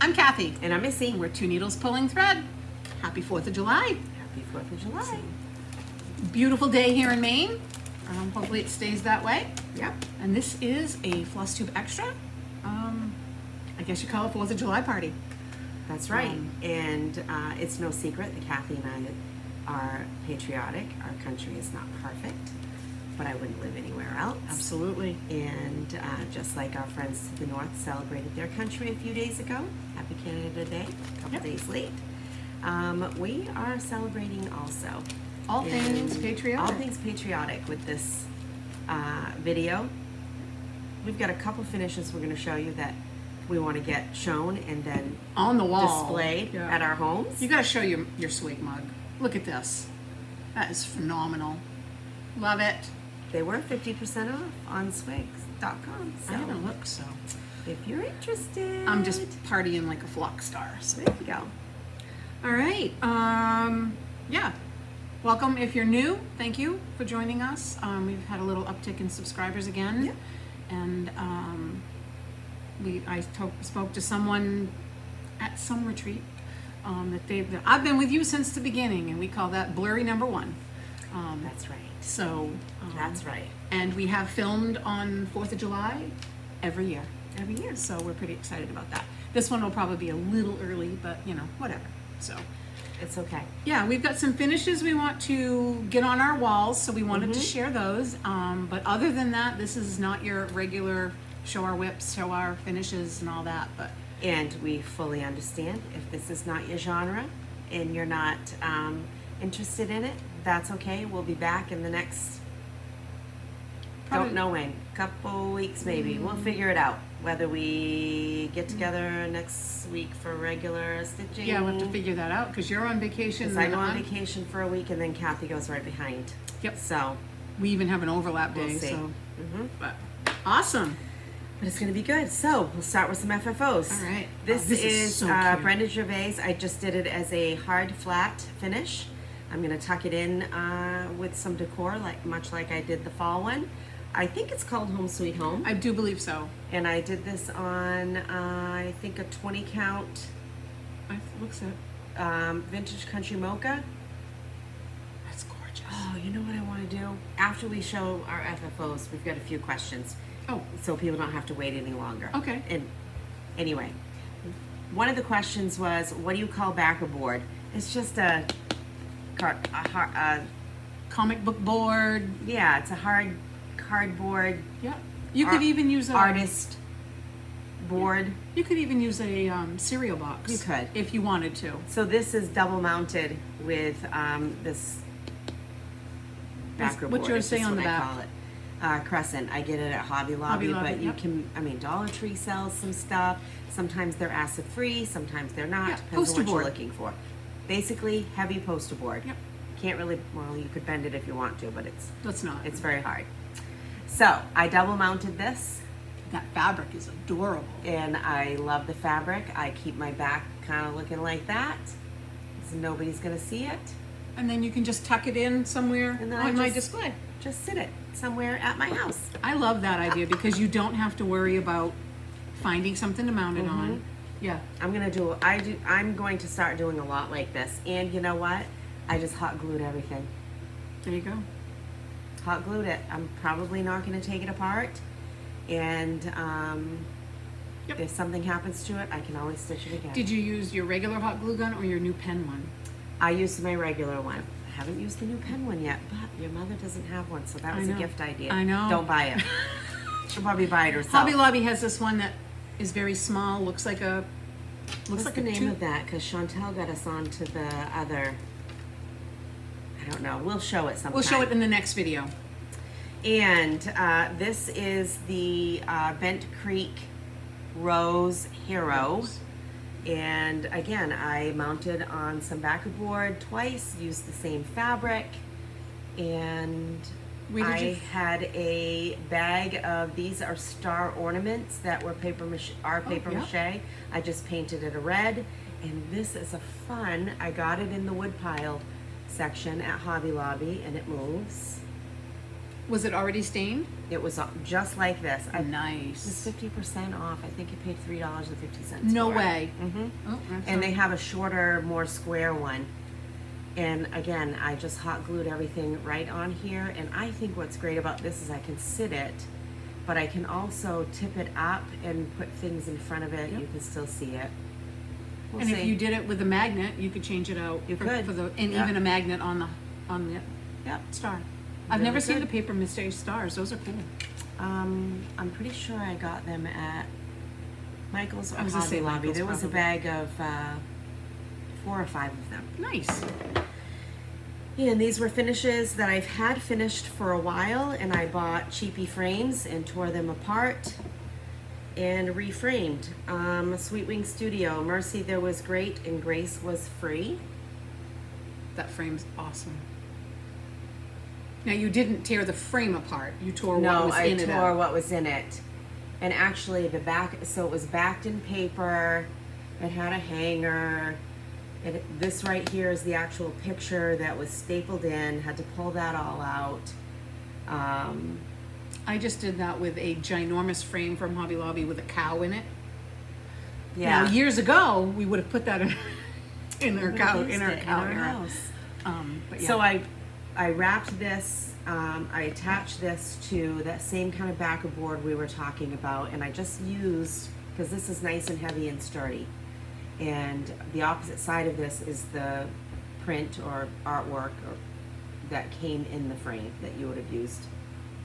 I'm Kathy. And I'm Missy. We're Two Needles Pulling Thread. Happy 4th of July. Happy 4th of July. Beautiful day here in Maine. Hopefully it stays that way. Yep. And this is a Flosstube Extra. I guess you call it 4th of July party. That's right. And it's no secret that Kathy and I are patriotic. Our country is not perfect, but I wouldn't live anywhere else. Absolutely. And just like our friends to the north celebrated their country a few days ago, Happy Canada Day, a couple days late, we are celebrating also. All things patriotic. All things patriotic with this video. We've got a couple finishes we're going to show you that we want to get shown and then on the wall displayed at our homes. You got to show your swig mug. Look at this. That is phenomenal. Love it. They were 50% off on swigs.com. So I haven't looked, so if you're interested, I'm just partying like a flock star. So there you go. All right. Yeah. Welcome if you're new. Thank you for joining us. We've had a little uptick in subscribers again. Yep. And I spoke to someone at some retreat that I've been with you since the beginning, and we call that blurry number one. That's right. So That's right. And we have filmed on 4th of July every year. Every year. So we're pretty excited about that. This one will probably be a little early, but you know, whatever. So It's okay. yeah, we've got some finishes we want to get on our walls, so we wanted to share those. But other than that, this is not your regular show our whips, show our finishes and all that. But And we fully understand if this is not your genre and you're not interested in it, that's okay. We'll be back in the next, don't know when, couple weeks maybe. We'll figure it out. Whether we get together next week for regular stitching. yeah, we'll have to figure that out because you're on vacation. Because I go on vacation for a week and then Kathy goes right behind. Yep. So we even have an overlap we'll day. see. So, but awesome. But it's going to be good. So we'll start with some FFOs. All right. This, This is is so cute. Brenda Gervais. I just did it as a hard flat finish. I'm going to tuck it in with some decor, much like I did the fall one. I think it's called Home Sweet Home. I do believe so. And I did this on, I think, a 20 count Looks it. vintage country mocha. That's gorgeous. Oh, you know what I want to do? After we show our FFOs, we've got a few questions. Oh, So people don't have to wait any longer. okay. And anyway, one of the questions was, what do you call backer board? It's just a Comic book board. yeah, it's a hard cardboard Yeah. You could even use a artist board. You could even use a cereal box. You could. if you wanted to. So this is double mounted with this backer board. What's yours is say just on the what I back? call it. Crescent. I get it at Hobby Lobby, Hobby Lobby, but you yep. can, I mean, Dollar Tree sells some stuff. Sometimes they're acid free, sometimes they're not. Yeah, Depends poster on what board. you're looking for. Basically, heavy poster board. Yep. Can't really, well, you could bend it if you want to, but Let's not. it's very hard. So I double mounted this, That fabric is adorable. and I love the fabric. I keep my back kind of looking like that, so nobody's gonna see it. And then you can just tuck it in somewhere And then I on my just- display. Just sit it somewhere at my house. I love that idea because you don't have to worry about finding something to mount it on. Yeah. I'm going to start doing a lot like this. And you know what? I just hot glued everything. There you go. Hot glued it. I'm probably not going to take it apart. And Yep. if something happens to it, I can always stitch it again. Did you use your regular hot glue gun or your new pen one? I used my regular one. I haven't used the new pen one yet, but your mother doesn't have one, so that was a know. gift idea. I know. Don't buy it. She'll probably buy it herself. Hobby Lobby has this one that is very small. Looks like a What's like the a name tube. of that? Because Chantel got us on to the other. I don't know. We'll show it sometime. We'll show it in the next video. And this is the Bent Creek Rose Hero. And again, I mounted on some backer board twice, used the same fabric, and Where did I you- had a bag of, these are star ornaments that were paper mache. yeah. Mache. I just painted it a red, and this is a fun, I got it in the wood pile section at Hobby Lobby, and it moves. Was it already stained? It was just like this. It was Nice. 50% off. I think you paid $3.50. No for it. way. Mm-hmm. Oh, that's And not- they have a shorter, more square one. And again, I just hot glued everything right on here. And I think what's great about this is I can sit it, but I can also tip it up and put things in front of it. Yep. You can still see it. We'll and see. if you did it with a magnet, you could change it out. You for, could. for the and Yeah. even a magnet on the Yep. star. I've Really never seen good. the paper mystery stars. Those are cool. I'm pretty sure I got them at Michael's or I was gonna say Hobby Lobby. Michael's There was a probably. bag of 4 or 5 of them. Nice. And these were finishes that I've had finished for a while, and I bought cheapy frames and tore them apart and reframed. Sweet Wing Studio, Mercy There Was Great and Grace Was Free. That frame's awesome. Now you didn't tear the frame apart. You tore what No, was I in it tore out. what was in it. And actually the back, so it was backed in paper, it had a hanger. This right here is the actual picture that was stapled in, had to pull that all out. I just did that with a ginormous frame from Hobby Lobby with a cow in it. Yeah. Now years ago, we would have put that in our We cow used in our it cow in our era. house. But yeah. So I wrapped this, I attached this to that same kind of backer board we were talking about, and I just used, because this is nice and heavy and sturdy. And the opposite side of this is the print or artwork that came in the frame that you would have used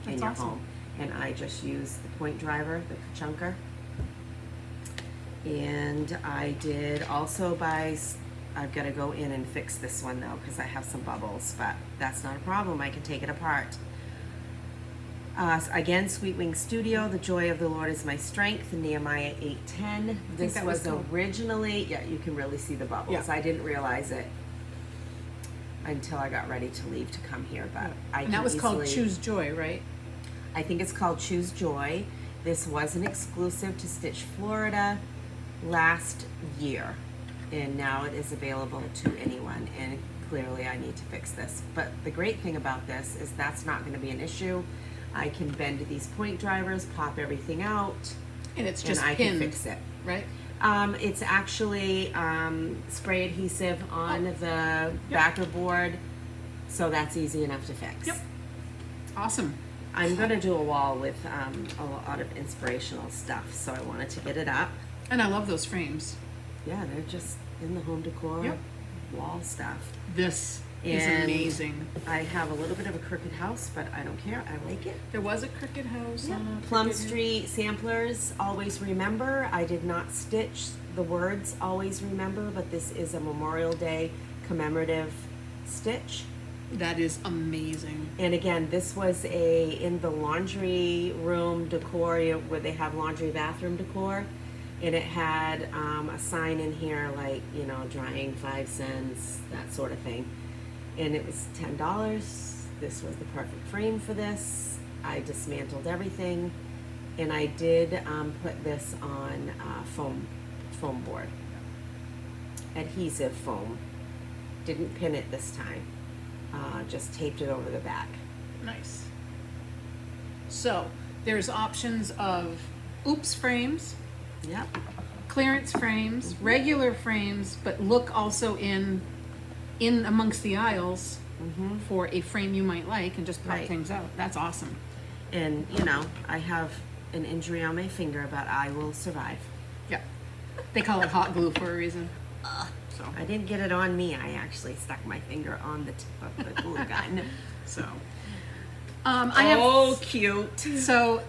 in That's your awesome. home. And I just used the point driver, the chunker. And I did also I've got to go in and fix this one though, because I have some bubbles, but that's not a problem. I can take it apart. Again, Sweet Wing Studio, The Joy of the Lord is My Strength, Nehemiah 8:10. This that was was cool. originally, yeah, you can really see the bubbles. Yeah. I didn't realize it until I got ready to leave to come here, but I and can that was called easily- Choose Joy, right? I think it's called Choose Joy. This was an exclusive to Stitch Florida last year, and now it is available to anyone, and clearly I need to fix this. But the great thing about this is that's not going to be an issue. I can bend these point drivers, pop everything out, And it's just and I pinned, can fix it. right? It's actually spray adhesive on the backer board, so that's easy enough to fix. Yep. Awesome. I'm going to do a wall with a lot of inspirational stuff, so I wanted to get it up. And I love those frames. Yeah, they're just in the home decor Yep. wall stuff. This is And amazing. I have a little bit of a crooked house, but I don't care. I like it. There was a cricket house on a Plum Crooked- Street samplers, always remember. I did not stitch the words always remember, but this is a Memorial Day commemorative stitch. That is amazing. And again, this was in the laundry room decor where they have laundry bathroom decor. And it had a sign in here like, drying 5 cents, that sort of thing. And it was $10. This was the perfect frame for this. I dismantled everything. And I did put this on foam board. Adhesive foam. Didn't pin it this time. Just taped it over the back. Nice. So there's options of oops frames, Yep. clearance frames, regular frames, but look also in amongst the aisles for a frame you might like and just pop Right. things out. That's awesome. And, I have an injury on my finger, but I will survive. Yeah. They call it hot glue for a reason. So I didn't get it on me. I actually stuck my finger on the tip of the glue gun. so I have Oh, cute. So,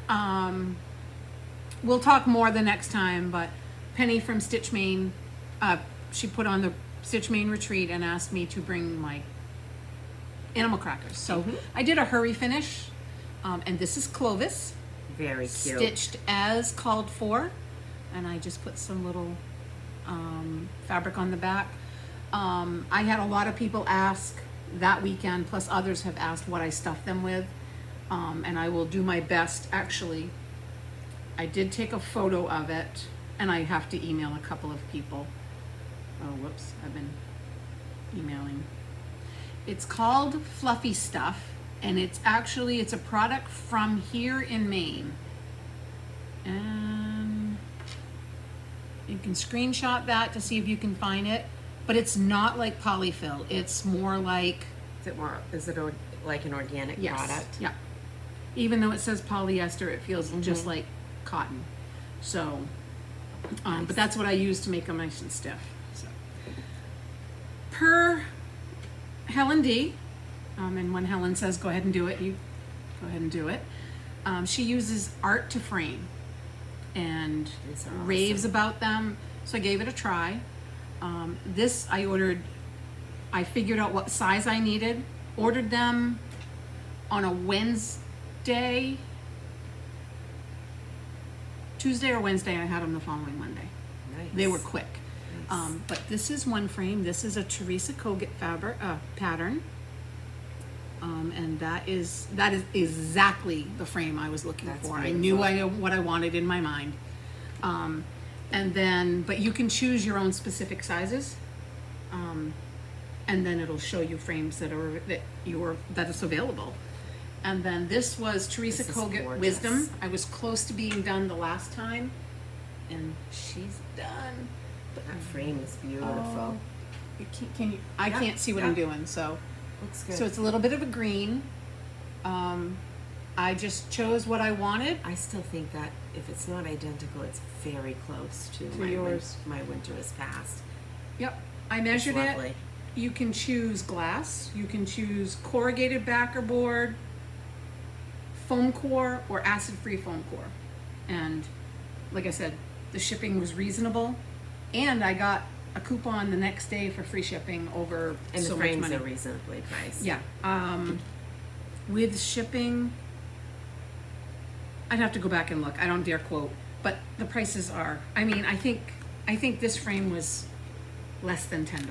we'll talk more the next time, but Penny from Stitch Maine, she put on the Stitch Maine retreat and asked me to bring my animal crackers. So I did a hurry finish, and this is Clovis, Very cute. stitched as called for, and I just put some little fabric on the back. I had a lot of people ask that weekend, plus others have asked what I stuffed them with, and I will do my best. Actually, I did take a photo of it, and I have to email a couple of people. Oh, whoops, I've been emailing. It's called Fluffy Stuff, And it's a product from here in Maine. And you can screenshot that to see if you can find it. But it's not like polyfill. It's more like... Is it like an organic Yes. product? Yeah. Even though it says polyester, it feels just like cotton. So, but that's what I use to make them nice and stiff. So, per Helen D, and when Helen says go ahead and do it, you go ahead and do it. She uses art to frame and These are raves awesome. about them. So I gave it a try. This I ordered. I figured out what size I needed. Ordered them on a Wednesday. Tuesday or Wednesday, I had them the following Monday. Nice. They were quick. Nice. But this is one frame. This is a Teresa Kogut fabric pattern. And that is exactly the frame I was looking That's for. I beautiful. knew what I wanted in my mind. And then, but you can choose your own specific sizes. And then it'll show you frames that is available. And then this was Teresa This is Kogut gorgeous. Wisdom. I was close to being done the last time, and she's done. But That frame is beautiful. oh, you can you? I Yeah, can't see what I'm doing. So Looks good. it's a little bit of a green. I just chose what I wanted. I still think that if it's not identical, it's very close to yours. My winter is past. Yep, I measured It's it. lovely. You can choose glass. You can choose corrugated backer board, foam core, or acid-free foam core. And like I said, the shipping was reasonable, and I got a coupon the next day for free shipping over And so the much frames money. are reasonably priced. Yeah. With shipping, I'd have to go back and look. I don't dare quote, but the prices are. I mean, I think this frame was less than $10.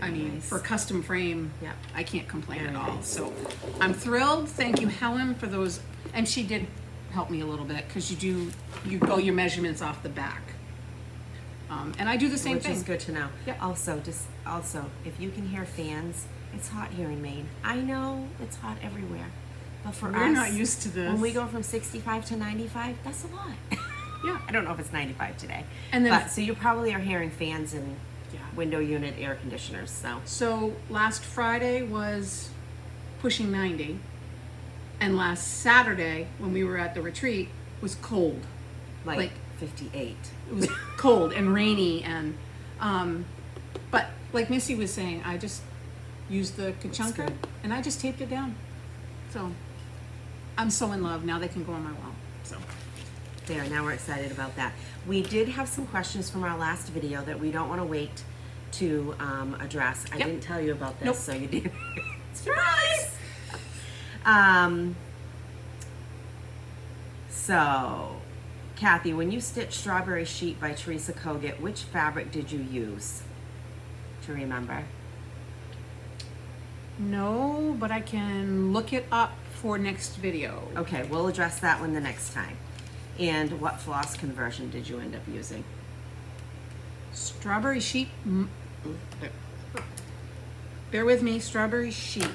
I Very mean, nice. for custom frame, Yep. I can't complain Very at all. nice. So I'm thrilled. Thank you, Helen, for those. And she did help me a little bit because you go your measurements off the back. And I do the same Which thing. is good to know. Yep. Also, if you can hear fans, it's hot here in Maine. I know it's hot everywhere, but for We're us, not used to this. when we go from 65 to 95, that's a lot. Yeah. I don't know if it's 95 today. And then- but so you probably are hearing fans and Yeah. window unit air conditioners. So last Friday was pushing 90, and last Saturday when we were at the retreat was cold. Like 58. It was cold and rainy, and but like Missy was saying, I just used the Kachunka good. and I just taped it down. So I'm so in love now. They can go on my wall. So There, now we're excited about that. We did have some questions from our last video that we don't want to wait to address. I Yep. didn't tell you about this, Nope. so you did. surprise. So, Kathy, when you stitched Strawberry Sheep by Teresa Kogut, which fabric did you use? Do you remember? No, but I can look it up for next video. Okay, we'll address that one the next time. And what floss conversion did you end up using? Strawberry sheep. Bear with me. Strawberry sheep.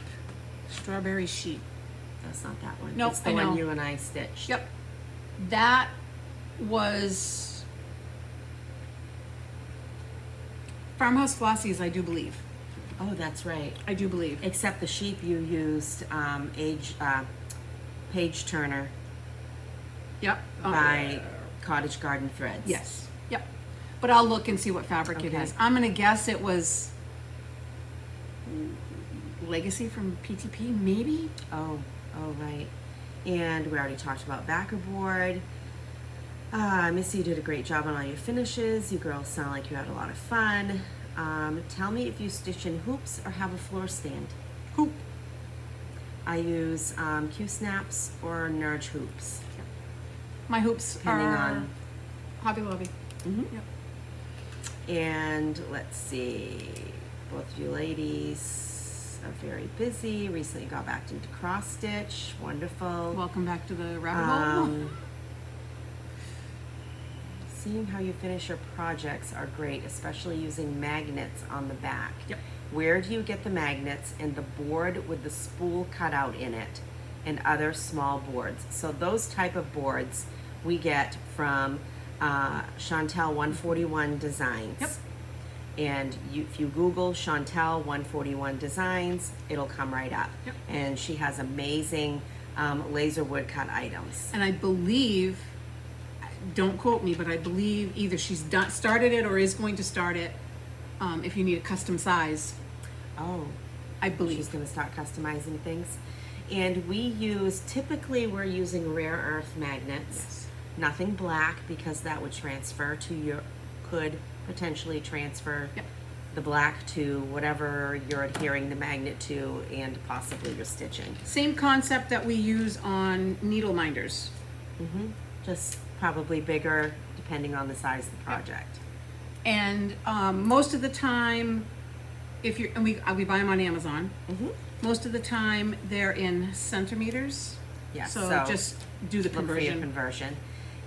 Strawberry sheep. That's not that one. Nope, it's the I know. one you and I stitched. Yep. That was Farmhouse Flossies, I do believe. Oh, that's right. I do believe. Except the sheep you used Page Turner Yep. by Cottage Garden Threads. Yes. Yep. But I'll look and see what fabric it Okay. is. I'm gonna guess it was Legacy from PTP, maybe. Oh, right. And we already talked about backer board. Missy, you did a great job on all your finishes. You girls sound like you had a lot of fun. Tell me if you stitch in hoops or have a floor stand. Hoop. I use Q-snaps or Nerge hoops. My hoops Depending are on- Hobby Lobby. Mhm. Yep. And let's see, both of you ladies are very busy. Recently got back into cross stitch. Wonderful. Welcome back to the rabbit hole. Seeing how you finish your projects are great, especially using magnets on the back. Yep. Where do you get the magnets and the board with the spool cutout in it and other small boards? So those type of boards we get from Chantel 141 Designs. Yep. And if you Google Chantel 141 Designs, it'll come right up. Yep. And she has amazing laser woodcut items. And I believe, don't quote me, but I believe either she's started it or is going to start it. If you need a custom size, Oh, I believe. she's going to start customizing things. And typically we're using rare earth magnets. Yes. Nothing black, because that would could potentially transfer Yep. the black to whatever you're adhering the magnet to, and possibly your stitching. Same concept that we use on needle minders. Just probably bigger depending on the size of the project. And most of the time, we buy them on Amazon. Most of the time, they're in centimeters. Yes, So so just do the Look for your conversion. conversion.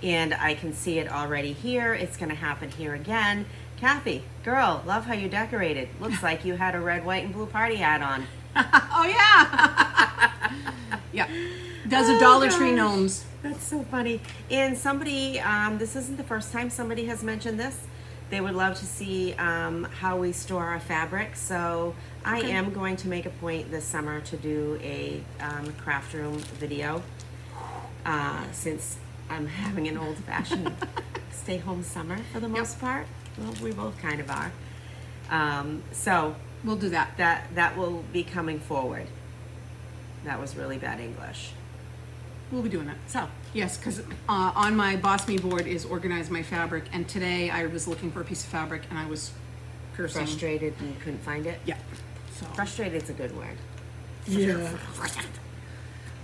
And I can see it already here. It's going to happen here again. Kathy, girl, love how you decorated. Looks like you had a red, white, and blue party hat on. Oh yeah. Yeah. Does a Dollar Tree gosh. gnomes. That's so funny. And somebody, this isn't the first time somebody has mentioned this. They would love to see how we store our fabric. So I Okay. am going to make a point this summer to do a craft room video, since I'm having an old-fashioned stay-home summer for the most part. Well, we both kind of are. So We'll do that. that will be coming forward. That was really bad English. We'll be doing that. So yes, because on my Boss Me board is organize my fabric, and today I was looking for a piece of fabric and I was cursing. Frustrated and couldn't find it? Yeah. So Frustrated is a good word. yeah.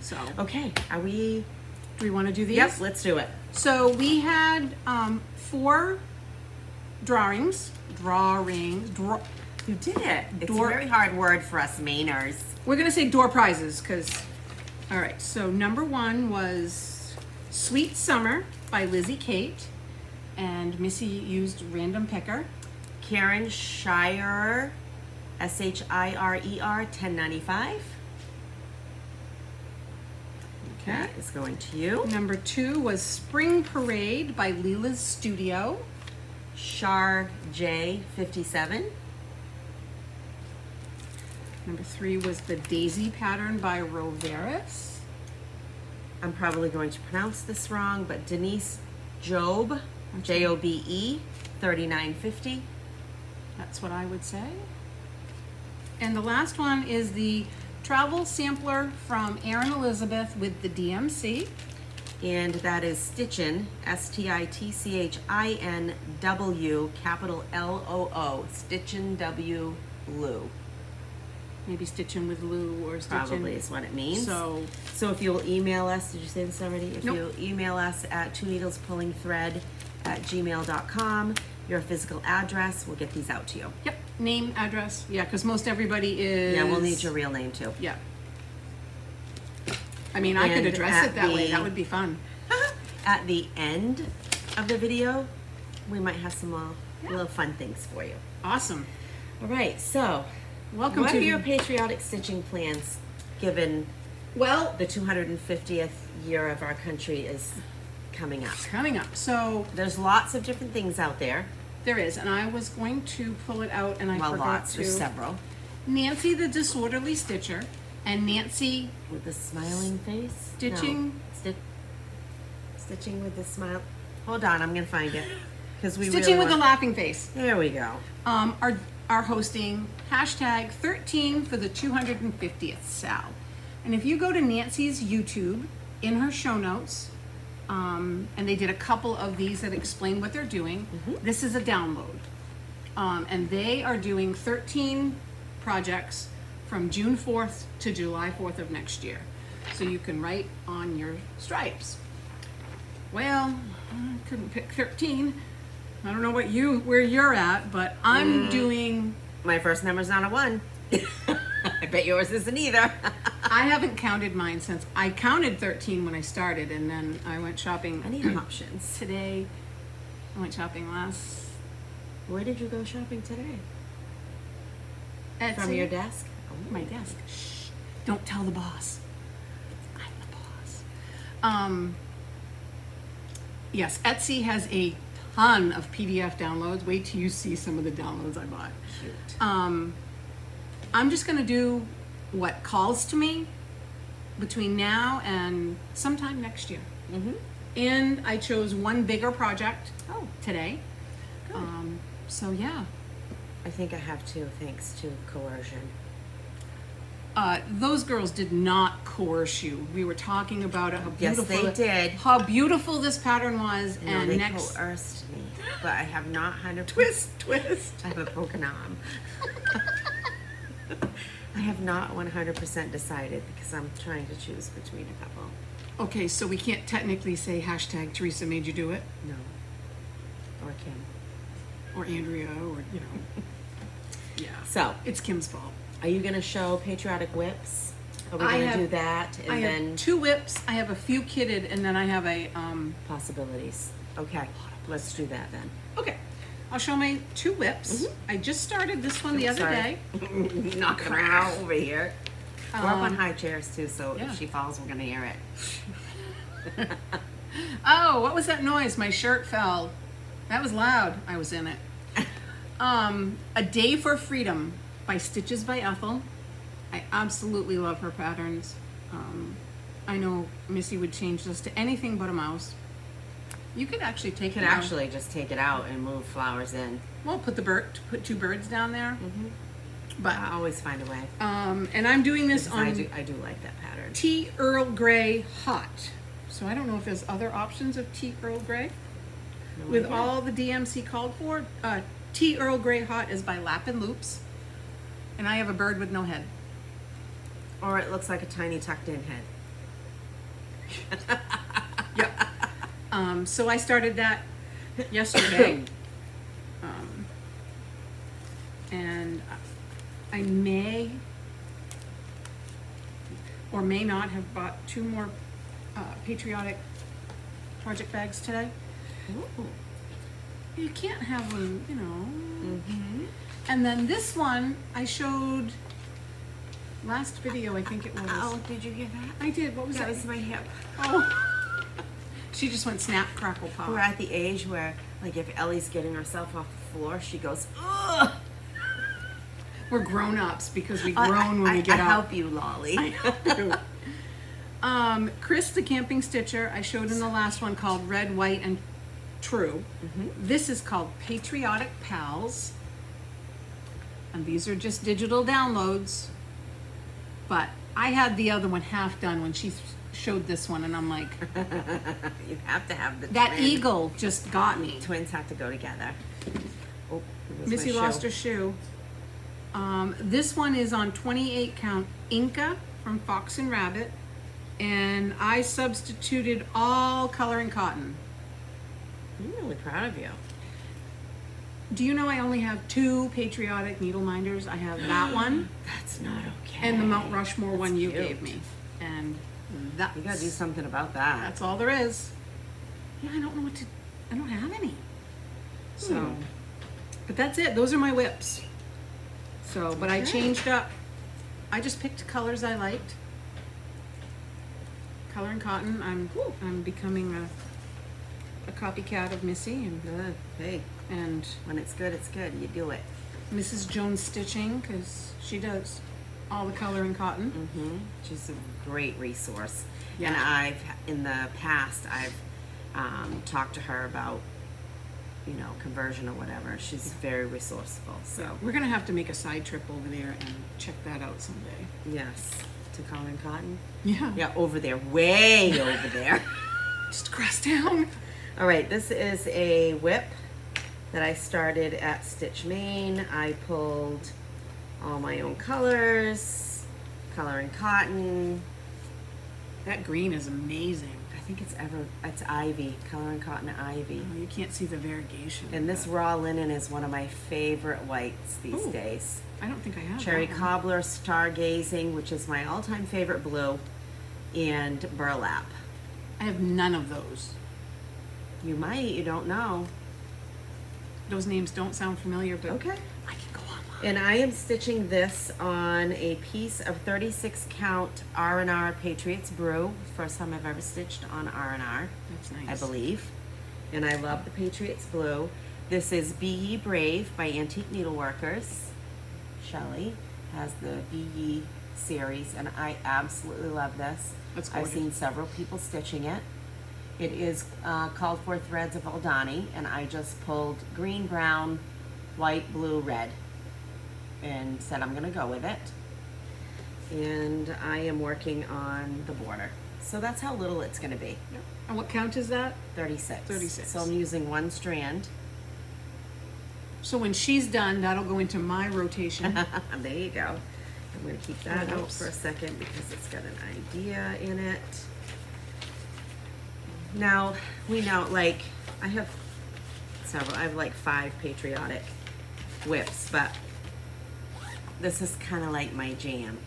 So Okay, are we? do we want to do these? Yep, let's do it. So we had 4 drawings. You did it. It's Door- a very hard word for us Mainers. We're gonna say door prizes because. All right. So number 1 was Sweet Summer by Lizzie Kate, and Missy used random picker. Karen Shire, SHIRER 1095. Okay. That is going to you. Number 2 was Spring Parade by Leela's Studio. Char J 57. Number 3 was the Daisy Pattern by Roveris. I'm probably going to pronounce this wrong, but Denise Jobe, JOBE 3950. That's what I would say. And the last one is the Travel Sampler from Erin Elizabeth with the DMC. And that is Stitchin, STITCHINW, capital LOO, Stitchin W Lou. Maybe Stitchin' with Lou or Stitchin'. Probably is what it means. So, So if you'll email us, did you say this already? If Nope. you'll email us at twoneedlespullingthread@gmail.com, your physical address, we'll get these out to you. yep, name, address. Yeah, because most everybody is. Yeah, we'll need your real name too. Yeah. I mean, I could And address at it that way. the- That would be fun. At the end of the video, we might have some Yeah. little fun things for you. Awesome. All right, so Welcome what to are your patriotic stitching plans given well, the 250th year of our country is coming up? coming up. So There's lots of different things out there. there is, and I was going to pull it out, and I Well, forgot lots. to. There's several. Nancy the Disorderly Stitcher and Nancy With the smiling face? Stitching- No. Stitching with the smile. Hold on, I'm going to find it. Because we Stitching really with a want... Laughing Face There we go. are hosting hashtag 13 for the 250th Sal. And if you go to Nancy's YouTube in her show notes, and they did a couple of these that explain what they're doing. This is a download. And they are doing 13 projects from June 4th to July 4th of next year. So you can write on your stripes. Well, I couldn't pick 13. I don't know where you're at, but I'm doing, My first number's not a 1. I bet yours isn't either. I haven't counted mine since, I counted 13 when I started, and then I went shopping I need options. today. I went shopping last Where did you go shopping today? Etsy. From your desk? My desk. Shh. Don't tell the boss. I'm the boss. Yes, Etsy has a ton of PDF downloads. Wait till you see some of the downloads I bought. Cute. I'm just gonna do what calls to me between now and sometime next year. Mm-hmm. And I chose one bigger project today. Good. So yeah. I think I have to, thanks to coercion. Those girls did not coerce you. We were talking about it, how Yes, beautiful they did. how beautiful this pattern was, No, and they next coerced me, but I have not 100%. twist. I have a broken arm. I have not 100% decided because I'm trying to choose between a couple. Okay, so we can't technically say hashtag Teresa made you do it, No. Or Kim. or Andrea, or you know. Yeah. So, It's Kim's fault. are you going to show patriotic whips? Are we I going to have- do that and I then have 2 whips. I have a few kitted, and then I have a possibilities? Okay, let's do that then. Okay, I'll show my 2 whips. I just started this one the other Sorry. day. Knocking her out over here. We're up on Um, high chairs too, so yeah. if she falls, we're going to hear it. Oh, what was that noise? My shirt fell. That was loud. I was in it. A Day for Freedom by Stitches by Ethel. I absolutely love her patterns. I know Missy would change this to anything but a mouse. You could actually take You it can out. actually just take it out and move flowers in. Well, put 2 birds down there. But I always find a way. and I'm doing this Because on I do like that pattern. Tea Earl Grey Hot. So I don't know if there's other options of Tea Earl Grey. No With idea. all the DMC called for, Tea Earl Grey Hot is by Lap and Loops. And I have a bird with no head. Or it looks like a tiny tucked in head. Yep. So I started that yesterday. And I may or may not have bought 2 more Patriotic project bags today. Ooh. You can't have them, you know. Mm-hmm. And then this one I showed last video, I think it was. Oh, did you hear that? I did. What was That that? was my hip. Oh. She just went snap, crackle, pop. We're at the age where, like, if Ellie's getting herself off the floor, she goes, ugh! We're grown-ups because we groan when we get I up. help you, Lolly. Chris the Camping Stitcher, I showed in the last one called Red, White, and True. This is called Patriotic Pals. And these are just digital downloads. But I had the other one half done when she showed this one, and I'm like, You have to have the that twin. eagle just got me. Twins have to go together. Oh, where's Missy my lost shoe? her shoe. This one is on 28 count Inca from Fox and Rabbit, and I substituted all color and cotton. I'm really proud of you. Do you know I only have 2 Patriotic needle minders? I have that one That's not okay. and the Mount Rushmore That's one you cute. gave me, and that's You gotta do something about that. that's all there is. Yeah, I don't know what to. I don't have any. So, but that's it. Those are my whips. So, but I Okay. changed up. I just picked colors I liked. Color and cotton. I'm becoming a copycat of Missy Hey, and when it's good, you do it. Mrs. Jones Stitching, because she does all the color and cotton. Mm-hmm. She's a great resource. Yeah. And in the past, I've talked to her about, conversion or whatever. She's very resourceful. So, We're gonna have to make a side trip over there and check that out someday. yes, to Color and Cotton. Yeah. Yeah, over there, way over there. Just across town. All right, this is a whip that I started at Stitch Maine. I pulled all my own colors, Color and Cotton. That green is amazing. I think it's Ivy, Color and Cotton Ivy. Oh, you can't see the variegation. And this raw linen is one of my favorite whites these Ooh. days. I don't think I have Cherry that one. Cobbler Stargazing, which is my all-time favorite blue, and Burlap. I have none of those. You might, you don't know. those names don't sound familiar, but Okay. I can go online. And I am stitching this on a piece of 36 count R&R Patriots Brew. First time I've ever stitched on R&R, That's I nice. believe. And I love the Patriots Blue. This is Be Ye Brave by Antique Needleworkers. Shelley has the Be Ye series, and I absolutely love this. That's I've gorgeous. seen several people stitching it. It is called for threads of Aldani, and I just pulled green, brown, white, blue, red, and said I'm gonna go with it. And I am working on the border. So that's how little it's gonna be, Yep. And what count is that? 36. 36. So I'm using one strand. So when she's done, that'll go into my rotation. There you go. I'm gonna keep that That out helps. for a second because it's got an idea in it. Now, we know, like, I have several, I have like 5 Patriotic whips, but this is kind of like my jam.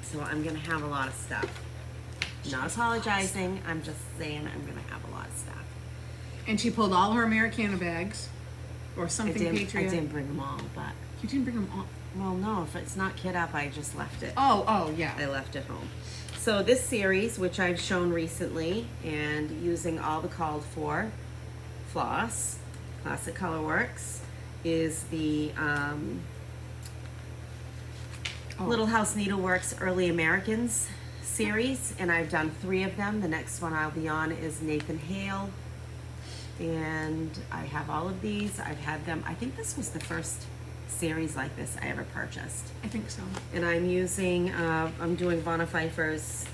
So I'm gonna have a lot of stuff. Not apologizing, I'm just saying I'm gonna have a lot of stuff. And she pulled all her Americana bags, or I something didn't Patriot. bring them all, but, You didn't bring them all. well, no, if it's not kit up, I just left it. Oh, yeah. I left it home. So this series, which I've shown recently, and using all the called for floss, Classic Colorworks, is the Oh. Little House Needleworks Early Americans series, and I've done 3 of them. The next one I'll be on is Nathan Hale, and I have all of these. I've had them, I think this was the first series like this I ever purchased. I think so. And I'm using, I'm doing Vonna Pfeiffer's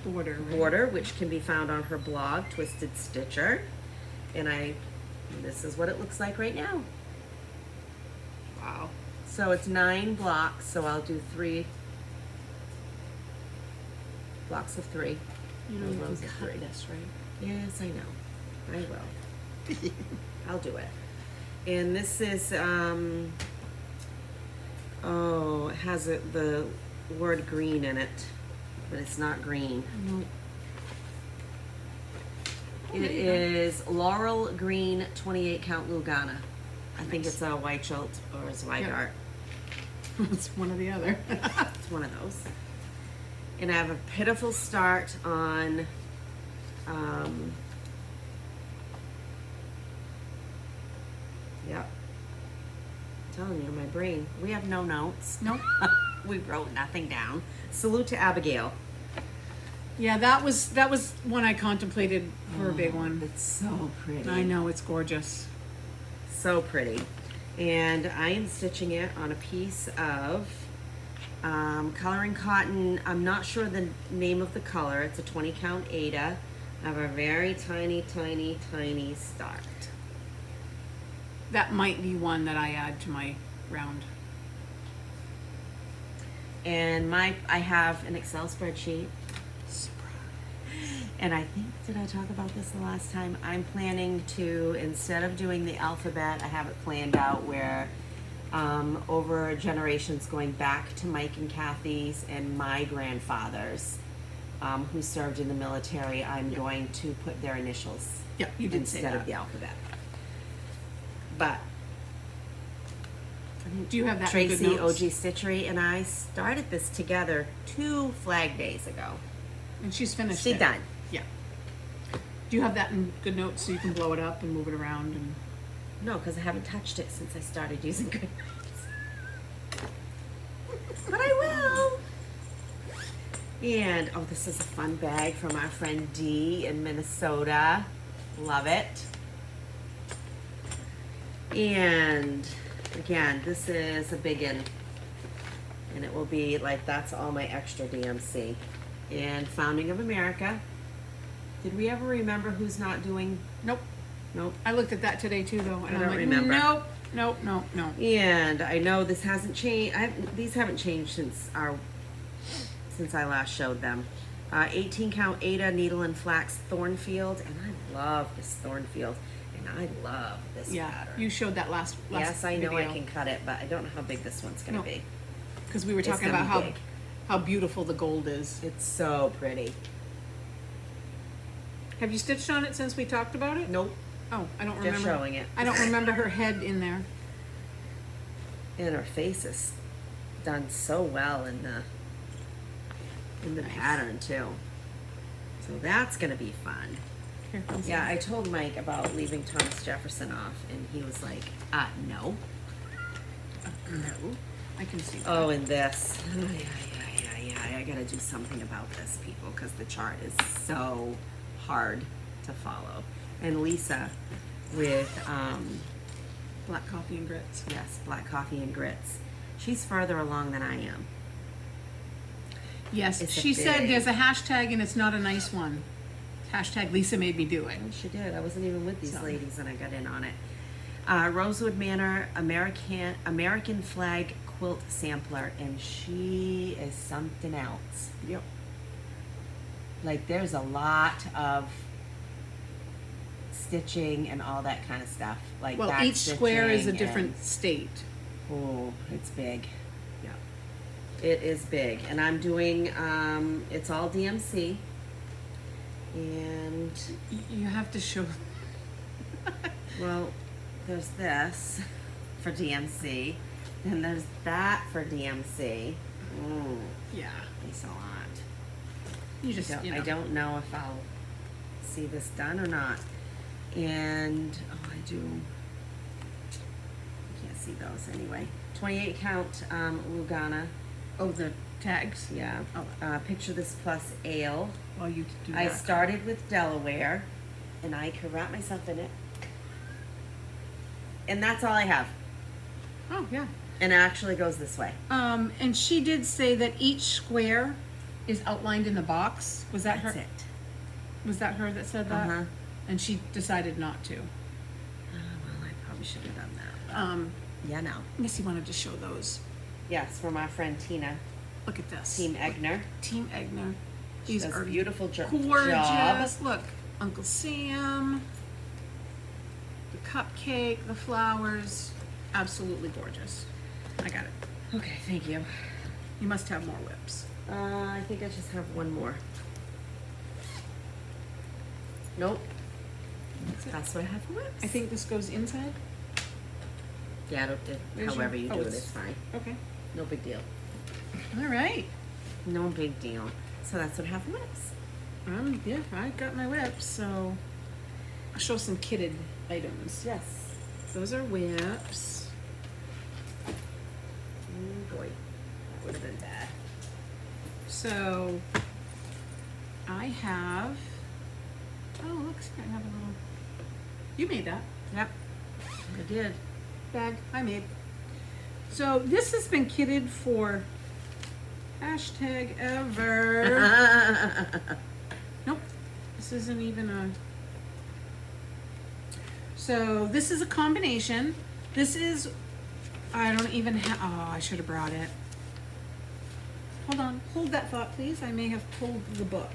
Border. Right? border, which can be found on her blog, Twisted Stitcher. And this is what it looks like right now. Wow. So it's 9 blocks, so I'll do 3 blocks of 3. You don't Rows even of cut 3. this, right? Yes, I know. I will. I'll do it. And this is, it has the word green in it, but it's not green. No. It is Laurel Green 28 count Lugana. I think it's a Weichelt or a Zweigart. It's one or the other. It's one of those. And I have a pitiful start on yep. I'm telling you, my brain. We have no notes. Nope. We wrote nothing down. Salute to Abigail. Yeah, that was one I contemplated for a big one. It's so pretty. I know, it's gorgeous. So pretty. And I am stitching it on a piece of coloring cotton. I'm not sure the name of the color. It's a 20 count Ada. I have a very tiny, tiny, tiny start. That might be one that I add to my round. And I have an Excel spreadsheet. And I think, did I talk about this the last time? I'm planning to, instead of doing the alphabet, I have it planned out where over generations going back to Mike and Kathy's and my grandfathers who served in the military, I'm going to put their initials Yeah, you did say instead that. of the alphabet. But Do you have that in Tracy good notes? OG Stitchery and I started this together 2 flag days ago. And she's finished She's it. done. Yeah. Do you have that in good notes so you can blow it up and move it around? And No, because I haven't touched it since I started using Goodnotes. But I will. And, oh, this is a fun bag from our friend Dee in Minnesota. Love it. And, again, this is a biggin. And it will be like, that's all my extra DMC. And Founding of America. Did we ever remember who's not doing? nope. Nope. I looked at that today too, though, and I I'm don't like, remember. nope. And I know this hasn't changed. These haven't changed since I last showed them. 18 count Ada needle and flax Thornfield, and I love this Thornfield, and I love this Yeah, pattern. you showed that last Yes, I know I video. can cut it, but I don't know how big this one's gonna No. be. Because we were It's talking gonna about be big. how beautiful the gold is. It's so pretty. Have you stitched on it since we talked about it? Nope. Oh, I don't They're remember. showing it. I don't remember her head in there. And her face is done so well in the Nice. pattern too. So that's gonna be fun. Here comes Yeah, I told Mike about leaving Thomas Jefferson off, and he was like, no. No, I can see that. Oh, and this. Oh, yeah. I gotta do something about this, people, because the chart is so hard to follow. And Lisa with, Black coffee and grits. yes, black coffee and grits. She's further along than I am. Yes, It's a she said big- there's a hashtag and it's not a nice one. Hashtag Lisa made me do it. Oh, she did. I wasn't even with these So. ladies, and I got in on it. Rosewood Manor American flag quilt sampler, and she is something else. Yep. Like, there's a lot of stitching and all that kind of stuff. Like, Well, back each square is a stitching different state. oh, it's big. Yeah. It is big, and I'm doing. It's all DMC, and You have to show. well, there's this for DMC, and there's that for DMC. Ooh, Yeah. it's a lot. You just, I don't know if I'll see this done or not. And I do. I can't see those anyway. 28 count Lugana. Oh, the tags. Yeah. Oh. Picture this plus ale. Well, you can do I that. started with Delaware, and I could wrap myself in it. And that's all I have. Oh, yeah. And it actually goes this way. And she did say that each square is outlined in the box. Was that That's her? it. Was that her that said that? Uh-huh. And she decided not to. Well, I probably should have done that. Yeah, no. I guess he wanted to show those. Yes, from our friend Tina, Look at this. Team Egner. Team Egner. She These does are a beautiful job. gorgeous. Look, Uncle Sam, the cupcake, the flowers. Absolutely gorgeous. I got it. Okay, thank you. You must have more whips. I think I just have one more. Nope. That's it. That's what I have for whips. I think this goes inside. Yeah, There's however your- you oh, do it, it's- it's fine. Okay. No big deal. All right. No big deal. So that's what I have for whips. Yeah, I got my whips, so I'll show some kitted items. Yes. Those are whips. Oh boy, that would have been bad. So I have. Oh, look, see, I have a little. You made that Yep, I did. bag. I made. So this has been kitted for hashtag ever. Nope, this isn't even a. So this is a combination. This is. I don't even have. Oh, I should have brought it. Hold on. Hold that thought, please. I may have pulled the book.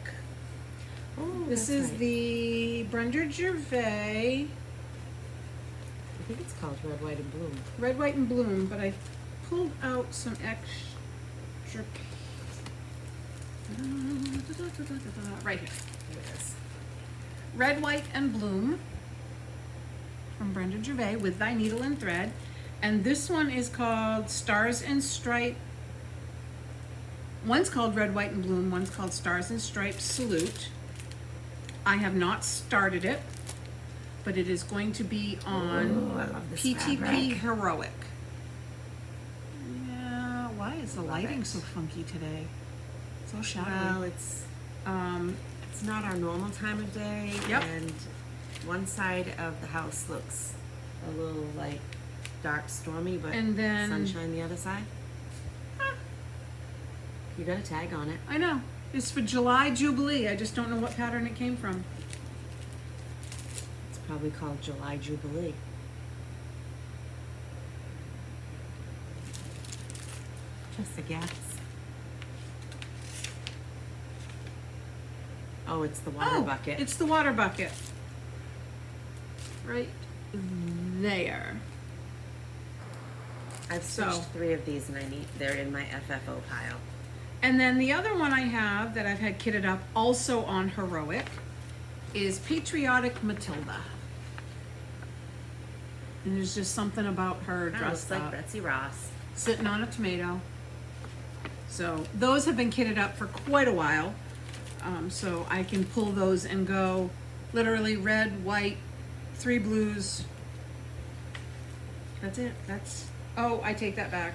Oh, This that's is right. the Brenda Gervais I think it's called Red, White, and Bloom. Red, White, and Bloom, but I pulled out some extra. Right here. Here it is. Red, White, and Bloom from Brenda Gervais with Thy Needle and Thread. And this one is called Stars and Stripe. One's called Red, White, and Bloom. One's called Stars and Stripes Salute. I have not started it, but it is going to be on Ooh, I love this PTP fabric. Heroic. Yeah, why is the Love lighting it. so funky today? It's all shadowy. Well, it's not our normal time of day. Yep. And one side of the house looks a little like dark, stormy, but And then- sunshine the other side. Huh. You got a tag on it. I know. It's for July Jubilee. I just don't know what pattern it came from. It's probably called July Jubilee. Just a guess. Oh, it's the water bucket. It's the water bucket. Right there. I've so- stitched 3 of these, and they're in my FFO pile. And then the other one I have that I've had kitted up also on Heroic is Patriotic Matilda. And there's just something about her That dressed looks like up, Betsy Ross. sitting on a tomato. So those have been kitted up for quite a while. So I can pull those and go literally red, white, 3 blues. That's it. Oh, I take that back.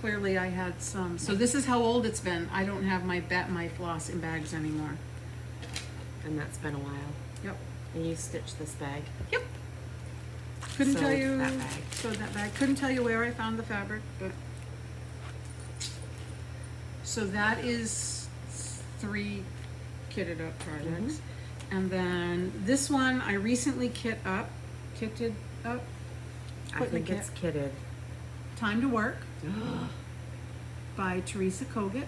Clearly I had some. So this is how old it's been. I don't have my floss in bags anymore. And that's been a while. Yep. And you stitched this bag. Yep. Couldn't tell Sewed you. that bag. Sewed that bag. Couldn't tell you where I found the fabric, but. So that is 3 kitted up projects. And then this one I recently kitted up. I Put in the think kit. it's kitted. Time to Work by Teresa Kogut.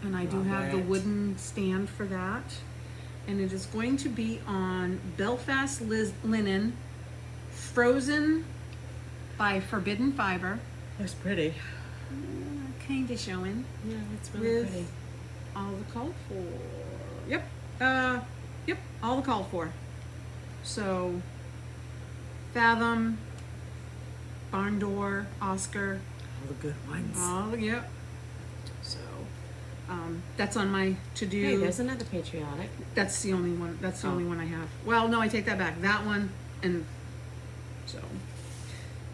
And I do Love have the it. wooden stand for that. And it is going to be on Belfast linen, frozen by Forbidden Fiber. That's pretty. Kind of showing. Yeah, it's really With pretty. all the called for. Yep. Yep. All the called for. So, Fathom, Barn Door, Oscar. All the good ones. Oh, yep. So, that's on my to-do. Hey, there's another Patriotic. That's the only one. That's the Oh. only one I have. Well, no, I take that back. That one, and so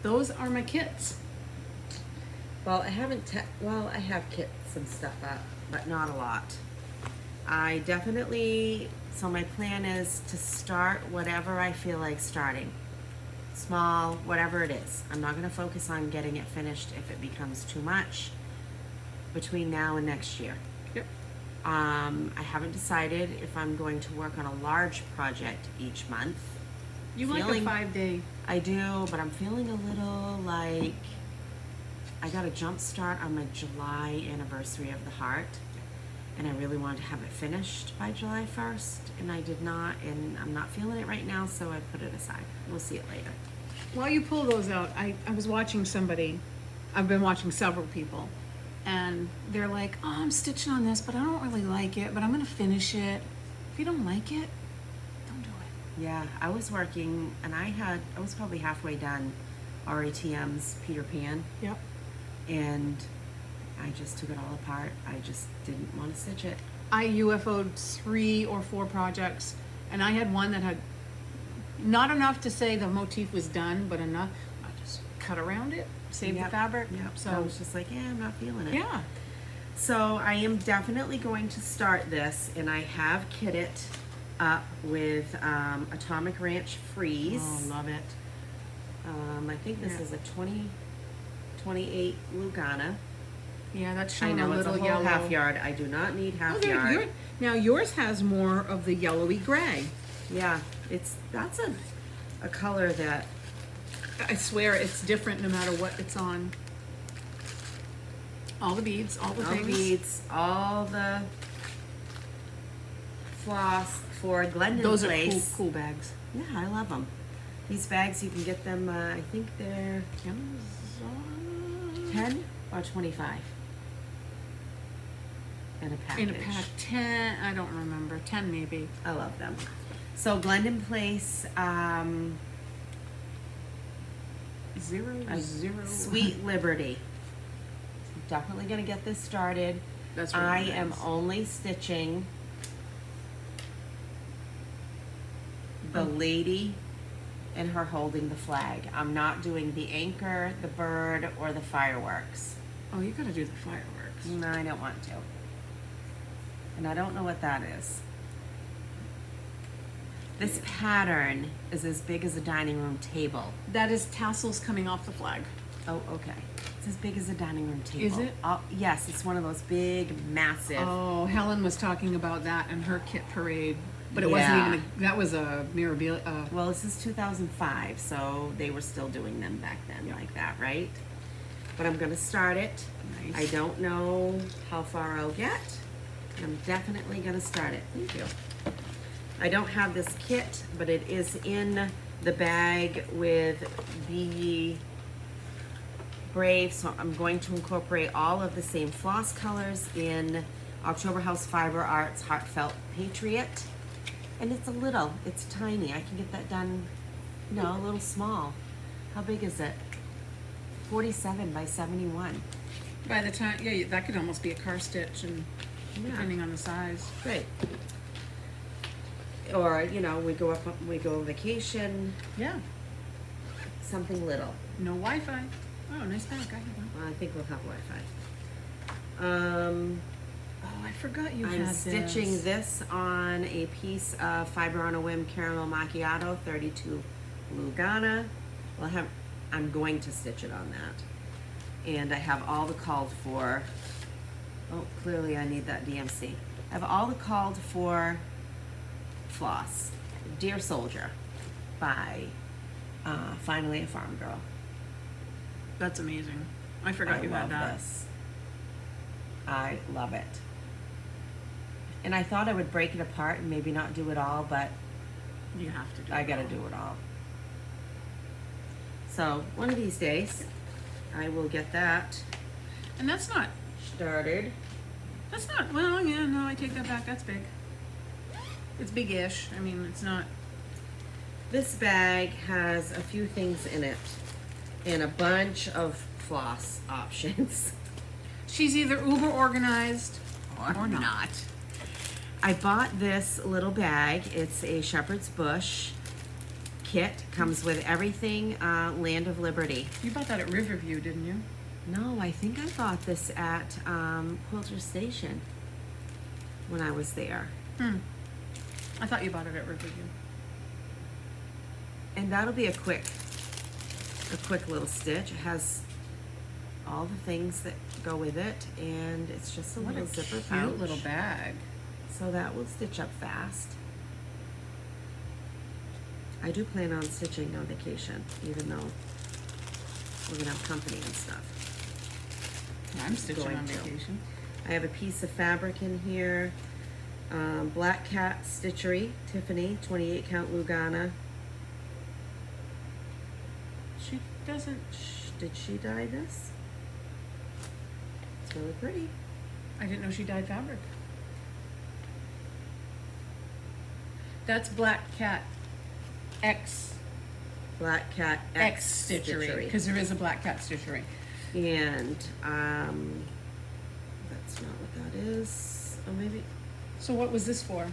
those are my kits. Well, I haven't. I have kit some stuff up, but not a lot. I definitely. So my plan is to start whatever I feel like starting. Small, whatever it is. I'm not going to focus on getting it finished if it becomes too much between now and next year. Yep. I haven't decided if I'm going to work on a large project each month. You like a Feeling- 5-day. I do, but I'm feeling a little like I got a jump start on my July anniversary of the heart, and I really wanted to have it finished by July 1st, and I did not, and I'm not feeling it right now, so I put it aside. We'll see it later. While you pull those out, I was watching somebody. I've been watching several people, and they're like, "Oh, I'm stitching on this, but I don't really like it. But I'm gonna finish it. If you don't like it, don't do it." Yeah, I was working, and I was probably halfway done RATM's Peter Pan, Yep. and I just took it all apart. I just didn't want to stitch it. I UFO'd 3 or 4 projects, and I had one that had not enough to say the motif was done, but enough. I just cut around it, saved the Yep. fabric. Yep. So I So was just like, yeah, I'm not feeling it. yeah, So I am definitely going to start this, and I have kit it up with Atomic Ranch Freeze. oh, love it. I think this Yeah. is a 28 Lugana. Yeah, that's I showing know a it's a little whole yellow. half yard. I do not need half Oh, there, yard. now yours has more of the yellowy gray. Yeah, that's a color that I swear it's different no matter what it's on. All the beads, all the all things. beads, all the floss for Glendon Those are Place. cool bags. Yeah, I love them. These bags, you can get them, I think they're Amazon. 10 or 25 in a package. In a pack, 10. I don't remember. 10 maybe. I love them. So Glendon Place, Zero. Sweet Liberty. Definitely gonna get this started. That's really I nice. am only stitching the lady and her holding the flag. I'm not doing the anchor, the bird, or the fireworks. Oh, you gotta do the fireworks. No, I don't want to. And I don't know what that is. This pattern is as big as a dining room table. That is tassels coming off the flag. Oh, okay. It's as big as a dining room table. Is it? Yes, it's one of those big, massive. Oh, Helen was talking about that in her kit parade, but it Yeah. wasn't even. That was a mirabilia. Well, this is 2005, so they were still doing them back then like that, right? But I'm going to start it. Nice. I don't know how far I'll get. I'm definitely going to start it. Thank you. I don't have this kit, but it is in the bag with the Brave, so I'm going to incorporate all of the same floss colors in October House Fiber Arts Heartfelt Patriot. And it's tiny. I can get that done, a little small. How big is it? 47 by 71. By the time, yeah, that could almost be a car stitch, and Yeah. depending on the size. Great. Or, you know, we go on vacation, Yeah. something little. No Wi-Fi. Oh, nice bag. I have one. Well, I think we'll have Wi-Fi. Oh, I forgot you I'm had stitching this on a piece of Fiber on a Whim Caramel Macchiato 32 Lugana. I'm going to stitch it on that. And I have all the called for, oh, clearly I need that DMC. I have all the called for floss. Dear Soldier by Finally a Farm Girl. That's amazing. I forgot you had that. This. I love it. And I thought I would break it apart and maybe not do it all, but You have to do I it gotta all. do it all. So one of these days, I will get that And that's not, started. well, yeah, no, I take that back. That's big. It's big-ish. I mean, it's not. This bag has a few things in it and a bunch of floss options. She's either uber organized or not. I bought this little bag. It's a Shepherd's Bush kit. Comes with everything Land of Liberty. You bought that at Riverview, didn't you? No, I think I bought this at Quilter Station when I was there. I thought you bought it at Riverview. And that'll be a quick little stitch. It has all the things that go with it, and it's just a What a little zipper cute pouch. little bag. So that will stitch up fast. I do plan on stitching on vacation, even though we're gonna have company and stuff. I'm stitching Going on to. vacation. I have a piece of fabric in here. Black Cat Stitchery, Tiffany, 28 count Lugana. She doesn't. Did she dye this? It's really pretty. I didn't know she dyed fabric. That's Black Cat X Black Cat X stitchery, because there is a Black Cat stitchery. And that's not what that is. Oh, maybe So what was this for?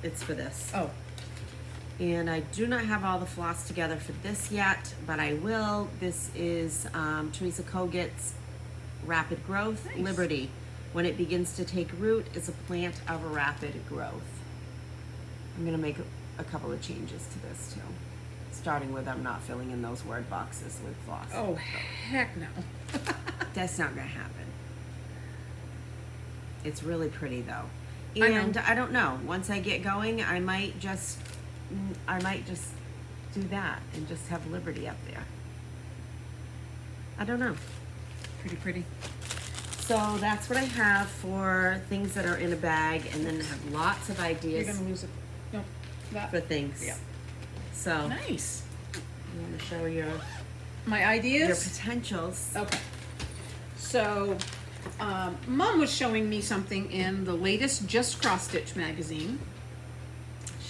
it's for this. Oh, And I do not have all the floss together for this yet, but I will. This is Teresa Koget's Rapid Growth Nice. Liberty. When it begins to take root, it's a plant of a rapid growth. I'm gonna make a couple of changes to this too. Starting with I'm not filling in those word boxes with floss. oh, heck no. That's not gonna happen. It's really pretty though. I know. And I don't know, once I get going, I might just do that and just have Liberty up there. I don't know. Pretty. So that's what I have for things that are in a bag, and then have lots of You're ideas gonna lose it. No, that. for things. Yeah. So Nice. you want to show your My ideas. potentials. Okay. So, Mom was showing me something in the latest Just Cross Stitch magazine,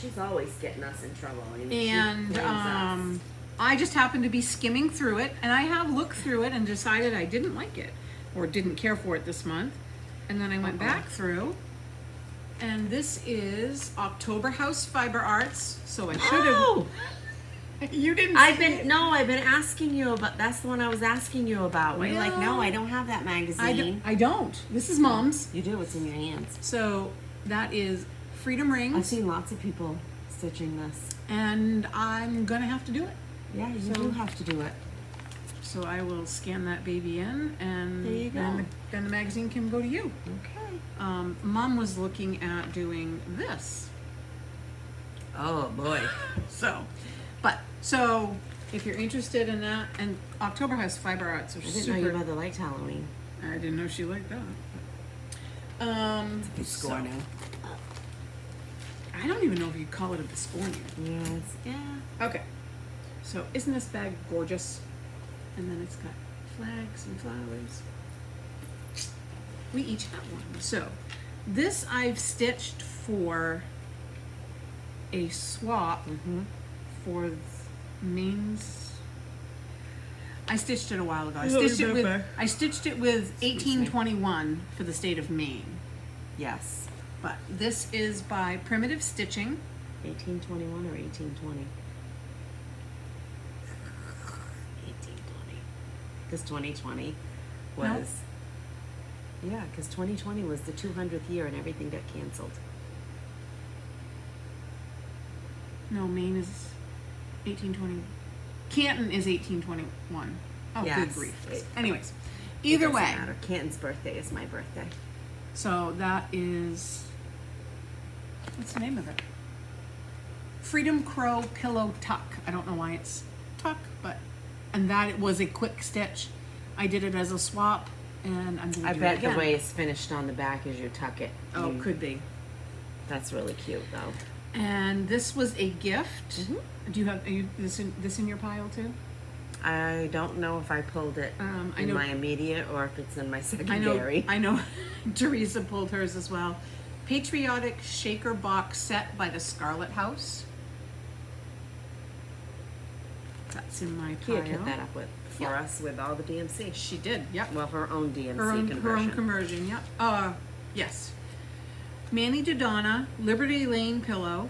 She's always getting us in trouble. I mean, she and blames us. I just happened to be skimming through it, and I have looked through it and decided I didn't like it or didn't care for it this month, and then I went back through, and this is October House Fiber Arts. So I should have. Oh! You didn't. I've see been it. I've been asking you about. That's the one I was asking you about. You're like, no, Well, I don't have that magazine. I don't. This is Mom's. You do. It's in your hands. So that is Freedom I've Rings, seen lots of people stitching this. and I'm gonna have to do it. Yeah, you So- do have to do it. So I will scan that baby in, and There you then, go. then the magazine can go to you. Okay. Mom was looking at doing this. Oh boy. So if you're interested in that, and October House Fiber Arts are I didn't know your super. mother liked Halloween. I didn't know she liked that. Good score so- now. I don't even know if you call it a Biscornium. Yes. Yeah. Okay. So isn't this bag gorgeous? And then it's got flags and flowers. We each have one. So this I've stitched for a swap Mm-hmm. for Maine's I stitched it a while ago. I remember. I stitched it with Excuse me. 1821 for the state of Maine. Yes. But this is by Primitive Stitching. 1821 or 1820? 1820. Because 2020 was. Yeah, because 2020 was the 200th year and everything got canceled. No, Maine is 1820. Canton is 1821. Oh, Yes. good grief. Anyways, It either doesn't way. matter. Canton's birthday is my birthday. So that is, what's the name of it? Freedom Crow Pillow Tuck. I don't know why it's tuck, but, and that it was a quick stitch. I did it as a swap, and I'm going I to do bet it again. the way it's finished on the back is you tuck it. Oh, You- could be. That's really cute, though. And this was a gift. Mhm. Do you have this in your pile too? I don't know if I pulled it I in know- my immediate or if it's in my I know. secondary. I know. Teresa pulled hers as well. Patriotic Shaker Box Set by the Scarlet House. That's in my pile. Kia cut that up for Yeah. us with all the DMC. She did. Yep. Well, her own DMC Her own conversion. conversion. Yep. Yes. Manny Dodonna Liberty Lane pillow.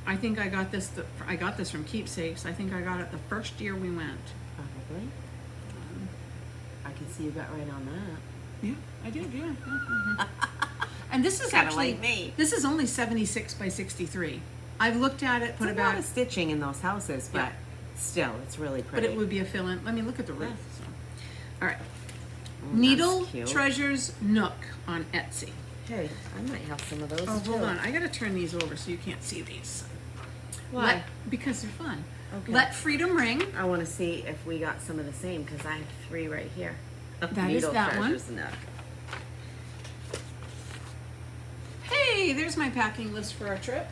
I think I got this. I got this from Keepsakes. I think I got it the first year we went. Probably. I can see you got right on that. Yeah, I did. Yeah. And this is Kinda actually like me. This is only 76 by 63. I've looked at it, put It's it a lot back, of stitching in those houses, but Yeah. still, it's really but pretty. it would be a fill-in. Let me look at the roof. Yeah. So. All right. Oh, that's Needle cute. Treasures Nook on Etsy. Hey, I might have some of those Oh, too. hold on. I gotta turn these over so you can't see these. Why? Because they're fun. Okay. Let Freedom Ring. I want to see if we got some of the same because I have 3 right here. That is Needle that one. Treasures Nook. Hey, there's my packing list for our trip.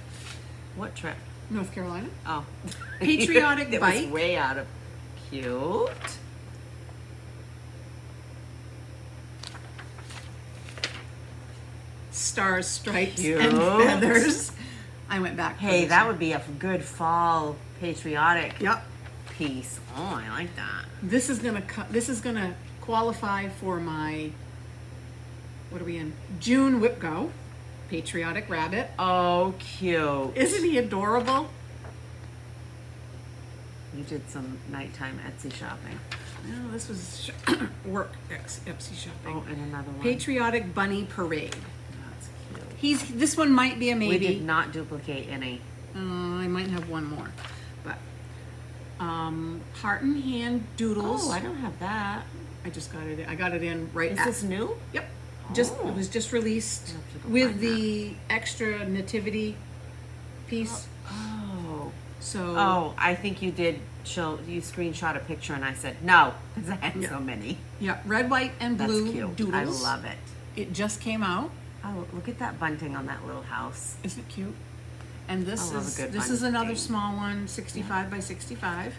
What trip? North Carolina. Oh. Patriotic it Bike. was way out of cute. Stars, stripes, Cute. and feathers. I went back. for Hey, this that one. would be a good fall patriotic Yep. piece. Oh, I like that. This is gonna qualify for my, what are we in? June Whip Go, Patriotic Rabbit. Oh, cute. Isn't he adorable? You did some nighttime Etsy shopping. No, this was work Etsy shopping. Oh, and another one. Patriotic Bunny Parade. That's cute. This one might be a maybe. We did not duplicate any. I might have one more, but Heart and Hand Doodles. Oh, I don't have that. I just got it. I got it in right. Is at, this new? Yep. Oh. It was just released I'll have to go with find the extra nativity piece. Oh. So Oh, I think you did show, you screenshot a picture and I said, no, because I had Yeah. so many. yeah, red, white, and That's blue cute. doodles. I love it. It just came out. Oh, look at that bunting on that little house. Isn't it cute? And this I love a is good this is another bunting. small one, 65 by 65.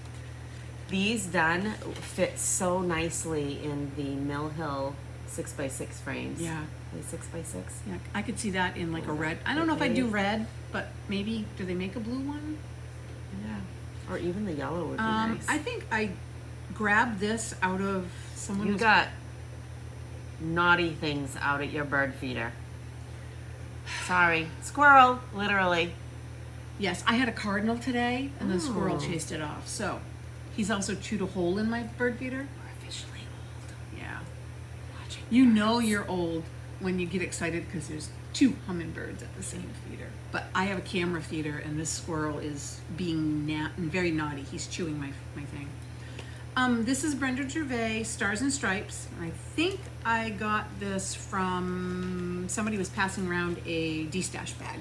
These done fit so nicely in the Mill Hill 6x6 frames. Yeah. Are they 6x6? Yeah, I could see that in like a red. I don't know if I do red, but maybe do they make a blue one? Yeah. Or even the yellow would be nice. I think I grabbed this out of someone. You was- got naughty things out at your bird feeder. Sorry. Squirrel, literally. Yes, I had a cardinal today, and the squirrel Oh. chased it off. So, he's also chewed a hole in my bird feeder. We're officially old. Yeah. Watching You know you're old when you get excited because there's 2 hummingbirds at the same feeder. But I have a camera feeder, and this squirrel is being very naughty. He's chewing my thing. This is Brenda Gervais, Stars and Stripes. And I think I got this from somebody was passing around a D-stash bag.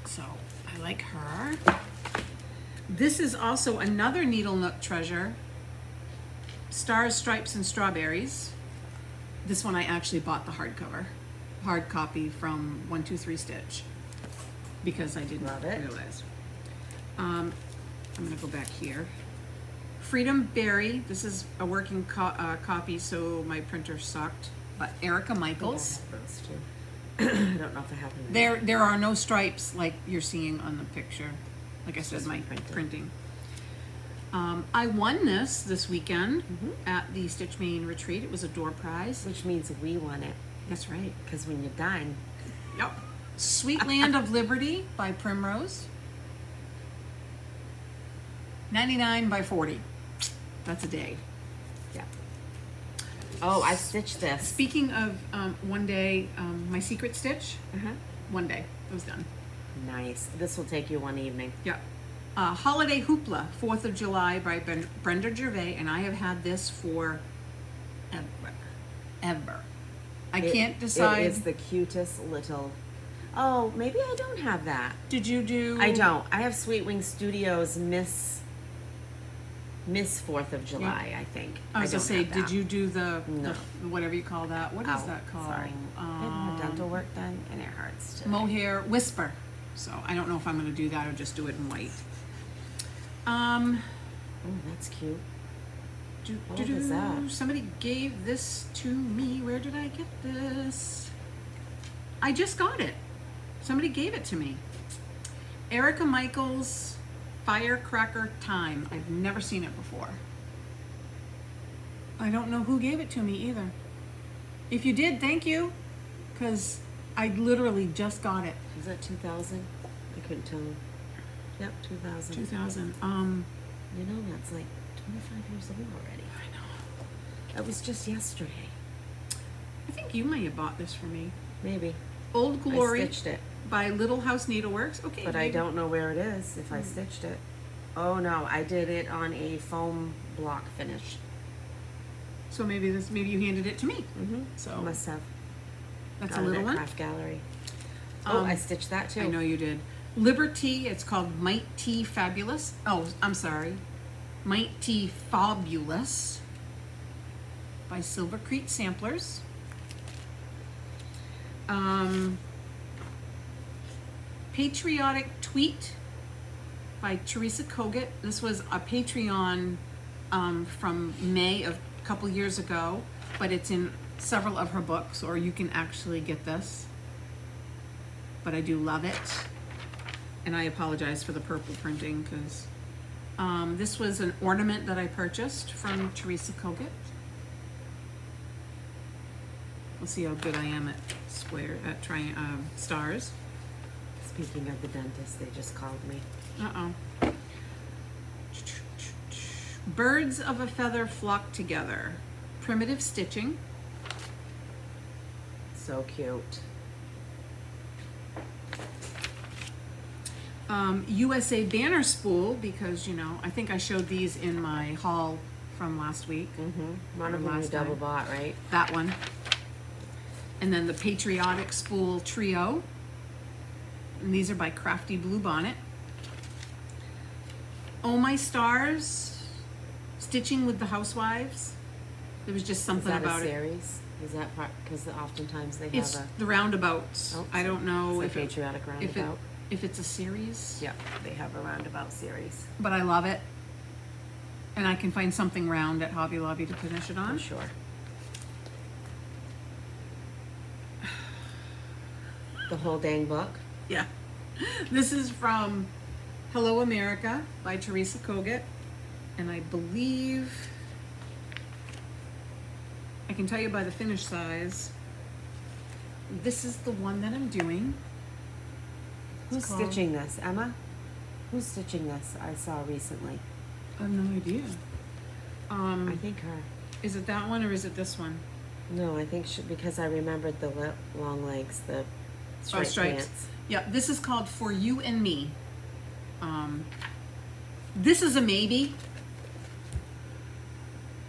So I like her. This is also another Needle Nook treasure. Stars, Stripes, and Strawberries. This one I actually bought the hard copy from 123 Stitch because I didn't Love it. realize. I'm gonna go back here. Freedom Berry. This is a working copy, so my printer sucked. But Erica Michaels. I have those too. I don't know if I have them. There are no stripes like you're seeing on the picture. Like I said, Just my printed. printing. I won this weekend at the Stitch Maine retreat. It was a door prize. Which means we won it. That's right. Because when you're done, Yep. Sweet Land of Liberty by Primrose. 99 by 40. That's a day. yeah. Oh, I stitched this. Speaking of one day, my secret stitch, Uh-huh. one day, it was done. Nice. This will take you one evening. Yeah. Holiday Hoopla, 4th of July by Brenda Gervais, and I have had this for ever. I can't decide. It is the cutest little... Oh, maybe I don't have that. Did you do? I don't. I have Sweet Wing Studios Miss 4th of July, I think. I was don't gonna say, have did that. you do the No. whatever you call that? What is Ow, that called? Sorry. Getting my dental work done, and it hurts today. Mohair Whisper. So I don't know if I'm gonna do that or just do it in white. Oh, that's cute. What is that? Somebody gave this to me. Where did I get this? I just got it. Somebody gave it to me. Erica Michaels Firecracker Time. I've never seen it before. I don't know who gave it to me either. If you did, thank you. Because I literally just got it. Is that 2000? I couldn't tell. Yep, 2000. 2000. You know, that's like 25 years old already. I know. That was just yesterday. I think you may have bought this for me. Maybe. Old Glory I stitched it, by Little House Needleworks. Okay. but I maybe. don't know where it is if I stitched it. Oh no, I did it on a foam block finish. So maybe you handed it to me. Mm-hmm. So Must have. that's Out a of little that one. Craft Gallery. Oh, Um, I stitched that too. I know you did. Liberty, it's called Mighty Fabulous. Oh, I'm sorry. Mighty Fabulous by Silver Creek Samplers. Patriotic Tweet by Teresa Kogut. This was a Patreon from May of a couple years ago, but it's in several of her books, or you can actually get this. But I do love it. And I apologize for the purple printing because this was an ornament that I purchased from Teresa Kogut. We'll see how good I am at trying stars. Speaking of the dentist, they just called me. Uh-oh. Birds of a Feather Flock Together. Primitive Stitching. So cute. USA Banner Spool, because, you know, I think I showed these in my haul from last week. Mm-hmm. One of Or them you last double time. bought, right? That one. And then the Patriotic Spool Trio. And these are by Crafty Blue Bonnet. Oh My Stars, Stitching with the Housewives. There was just something Is that about a it. series? Is that part? Because oftentimes they It's have the roundabouts. Oh, I don't know it's if a patriotic roundabout. if it's a series. Yeah, they have a roundabout series. But I love it. And I can find something round at Hobby Lobby to finish it on. I'm sure. The whole dang book. Yeah. This is from Hello America by Teresa Kogut. And I believe, I can tell you by the finish size, this is the one that I'm doing. Who's called- stitching this? Emma? Who's stitching this? I saw recently. I have no idea. I think her. Is it that one or is it this one? No, I think she, because I remembered the long legs, the striped stripes. pants. Yeah, this is called For You and Me. This is a maybe,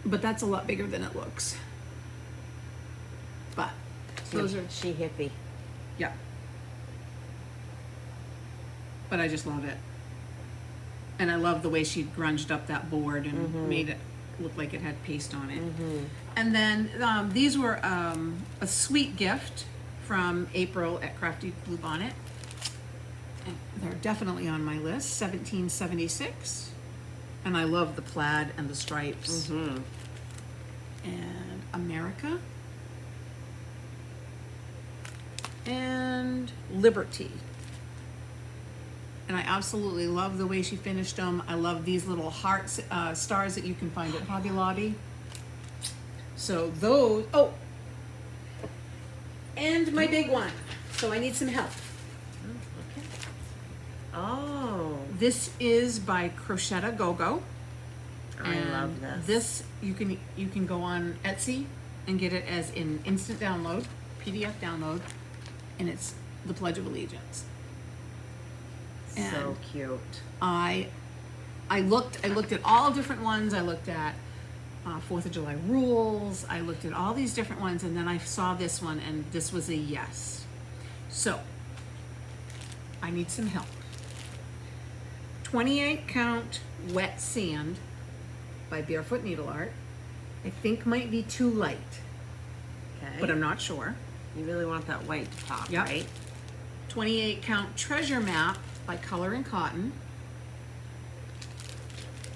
but that's a lot bigger than it looks. But those are, She hippie. yeah. But I just love it. And I love the way she grunged up that board and made it look like it had paste on it. And then these were a sweet gift from April at Crafty Blue Bonnet. And they're definitely on my list. 1776. And I love the plaid and the stripes. And America. And Liberty. and I absolutely love the way she finished them. I love these little hearts, stars that you can find at Hobby Lobby. So those, oh, and my big one. So I need some help. Okay. Oh, This is by Crochetta Go-Go. I love this. This you can go on Etsy and get it as an instant download, PDF download, and it's the Pledge of Allegiance. So And cute. I looked at all different ones. I looked at 4th of July rules. I looked at all these different ones, and then I saw this one, and this was a yes. So I need some help. 28 count wet sand by Barefoot Needle Art. I think might be too light, Okay. but I'm not sure. You really want that white to pop, Yep. right? 28 count treasure map by Color and Cotton,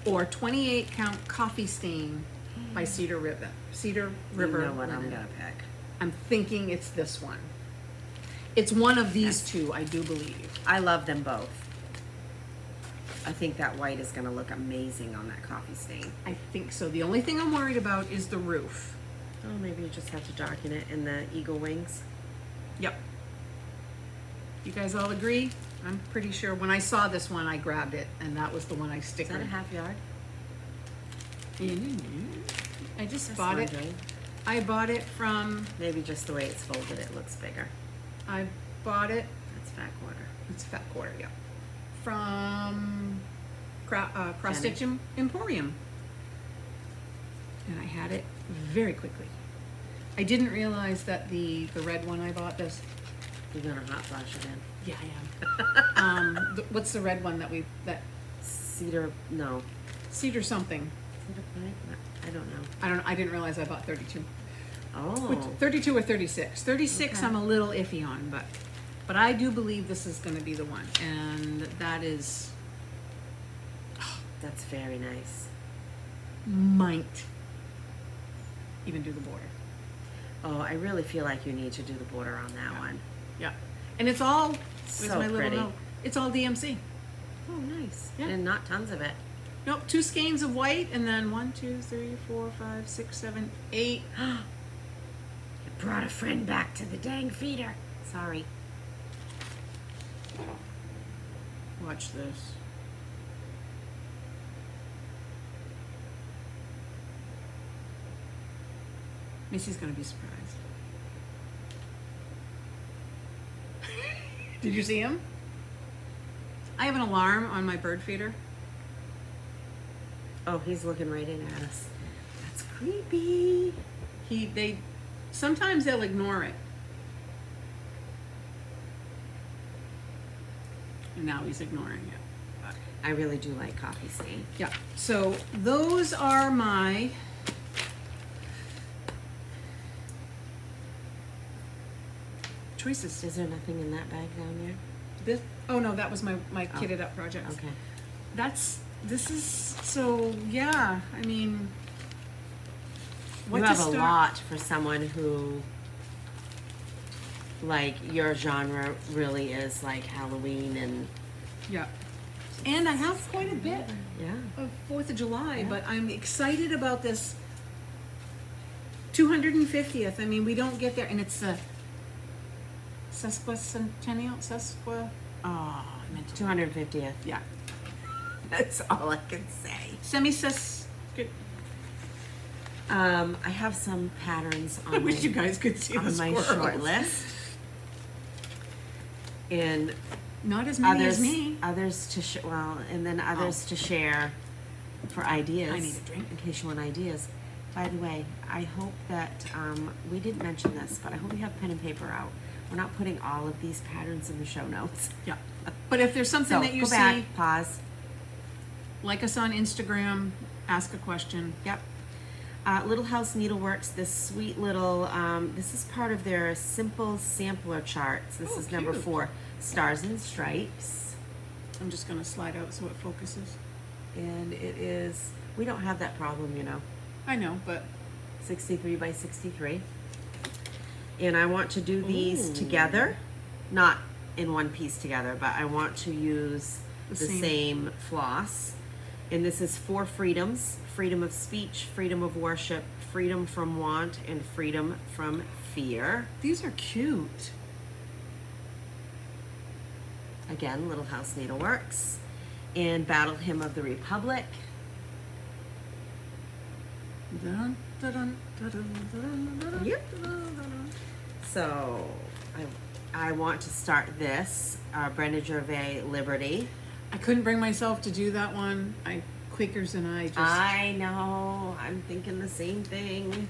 or 28 count coffee stain by Cedar River. Cedar River. You know what I'm Linen. gonna pick. I'm thinking it's this one. It's one of these two, I do believe. I love them both. I think that white is gonna look amazing on that coffee stain. I think so. The only thing I'm worried about is the roof. Oh, maybe you just have to darken it in the eagle wings. Yep. You guys all agree? I'm pretty sure when I saw this one, I grabbed it, and that was the one I Is stick that a half yard? I just Just bought it. wondering. I bought it from. Maybe just the way it's folded, it looks bigger. I bought it. That's fat quarter. It's fat quarter, yeah. From Cross Stitch Emporium, and I had it very quickly. I didn't realize that the red one I bought this. You're gonna hot flash it in. Yeah, I am. What's the red one that Cedar, no. Cedar something? Cedar pine? I don't know. I didn't realize I bought 32. Oh, 32 or 36. 36 Okay. I'm a little iffy on, but I do believe this is going to be the one, and that is that's very nice. might even do the border. Oh, I really feel like you need to do the border on that one. Yeah, and it's all. Where's So my little pretty. note? It's all DMC. Oh, nice. Yeah. And not tons of it. Nope, 2 skeins of white, and then 1, 2, 3, 4, 5, 6, 7, 8. You brought a friend back to the dang feeder. Sorry. Watch this. Missy's gonna be surprised. Did you see him? I have an alarm on my bird feeder. Oh, he's looking right in at us. That's creepy. Sometimes they'll ignore it. And now he's ignoring it. But, I really do like coffee stain. yeah, so those are my choices. Is there nothing in that bag down there? This, oh no, that was my kitted up projects. Okay. This is, so yeah, I mean, what You to have start? a lot for someone who, like, your genre really is like Halloween and Yeah. And I have quite a bit yeah. of 4th of July, Yeah. but I'm excited about this 250th. I mean, we don't get there, and it's the sesquicentennial, I meant to. 250th. Yeah. That's all I can say. Semi-ses, I have some patterns I on wish you guys could see the my squirrels. short list. And Not as many others, as me. others to and then others to share for ideas. I need a drink. in case you want ideas. By the way, I hope that we didn't mention this, but I hope you have pen and paper out. We're not putting all of these patterns in the show notes. Yeah. But if there's something So that you go see, back, pause. like us on Instagram, ask a question. Yep. Little House Needleworks, this sweet little, this is part of their simple sampler charts. This Oh, is number cute. 4, Stars and Stripes. I'm just gonna slide out so it focuses. And it is, we don't have that problem, you know, I know, but 63 by 63. And I want to do these Ooh. together, not in one piece together, but I want to use The the same. same floss. And this is 4 freedoms: freedom of speech, freedom of worship, freedom from want, and freedom from fear. These are cute. Again, Little House Needleworks. And Battle Hymn of the Republic. Dun, dun, dun, dun, dun, dun, dun, dun, Yep. dun, dun, dun. So I want to start this, Brenda Gervais Liberty. I couldn't bring myself to do that one. Quakers and I just. I know, I'm thinking the same thing.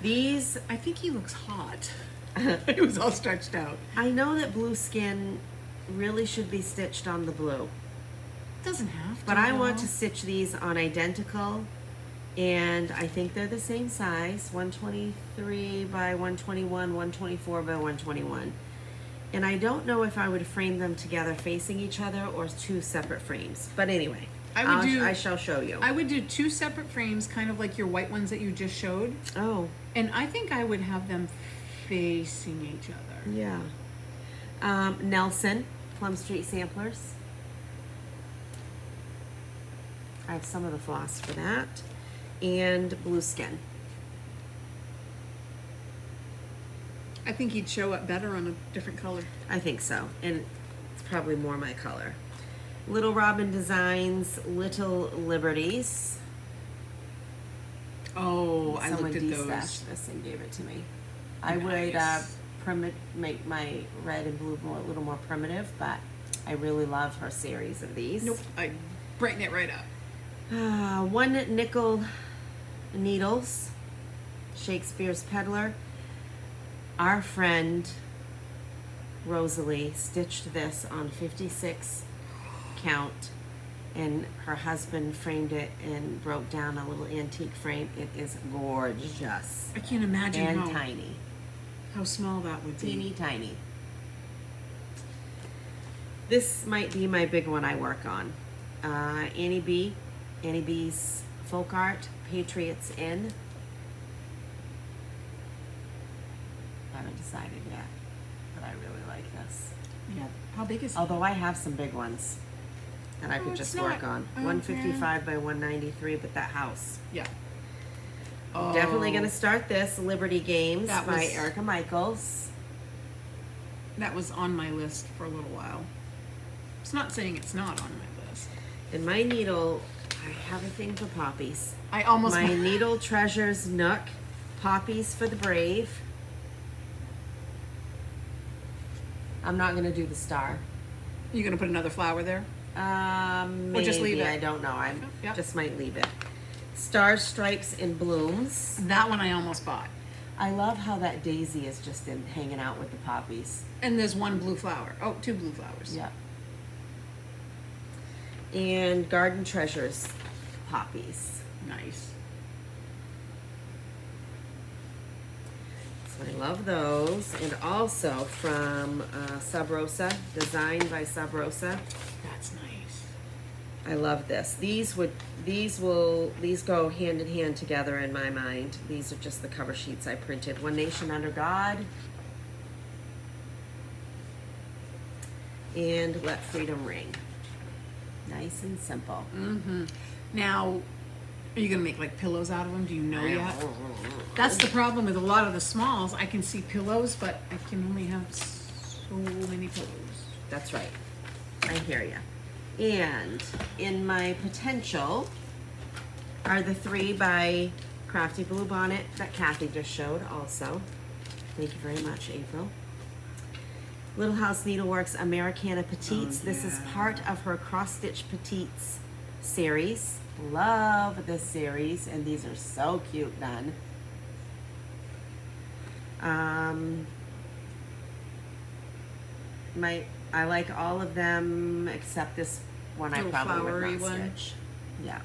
These, I think he looks hot. It was all stretched out. I know that blue skin really should be stitched on the blue, Doesn't have to. but I want though. to stitch these on identical, and I think they're the same size, 123 by 121, 124 by 121. And I don't know if I would frame them together facing each other or 2 separate frames. But anyway, I shall show you. I would do 2 separate frames, kind of like your white ones that you just showed. Oh, And I think I would have them facing each other. yeah. Nelson, Plum Street Samplers. I have some of the floss for that. And Blue Skin. I think he'd show up better on a different color. I think so. And it's probably more my color. Little Robin Designs, Little Liberties. Oh, I Someone looked at those. destashed this and gave it to me. I Nice. would make my red and blue a little more primitive, but I really love her series of these. Nope, I brighten it right up. 1 nickel needles, Shakespeare's Peddler. Our friend Rosalie stitched this on 56 count, and her husband framed it and broke down a little antique frame. It is gorgeous I can't imagine and how, tiny, how small that would be. teeny tiny. This might be my big one I work on. Annie B's Folk Art, Patriots In. Haven't decided yet, but I really like this. Yeah. How big is it? Although I have some big ones that I Oh, could it's just not- work on. okay. 155 by 193, but that house. Yeah. Definitely Oh, gonna start this. Liberty Games That by was- Erica Michaels. That was on my list for a little while. It's not saying it's not on my list. And my needle, I have a thing for poppies. I almost. My needle treasures Nook, Poppies for the Brave. I'm not gonna do the star. You gonna put another flower there? Maybe, Or just leave it? I don't know. I Yep. just might leave it. Stars, Stripes, and Blooms. That one I almost bought. I love how that daisy is just hanging out with the poppies. And there's 1 blue flower. Oh, 2 blue flowers. Yeah. And Garden Treasures, poppies. Nice. So I love those. And also from Sub Rosa, designed by Sub Rosa. That's nice. I love this. These go hand in hand together in my mind. These are just the cover sheets I printed. One Nation Under God. And Let Freedom Ring. Nice and simple. Mm-hmm. Now, are you gonna make like pillows out of them? Do you know yet? That's the problem with a lot of the smalls. I can see pillows, but I can only have so many pillows. That's right. I hear you. And in my potential are the 3 by Crafty Blue Bonnet that Kathy just showed also. Thank you very much, April. Little House Needleworks Americana Petites. Oh, This is yeah. part of her Cross Stitch Petites series. Love this series, and these are so cute done. I like all of them except this one. I Little probably would flowery not one. stitch. Yeah.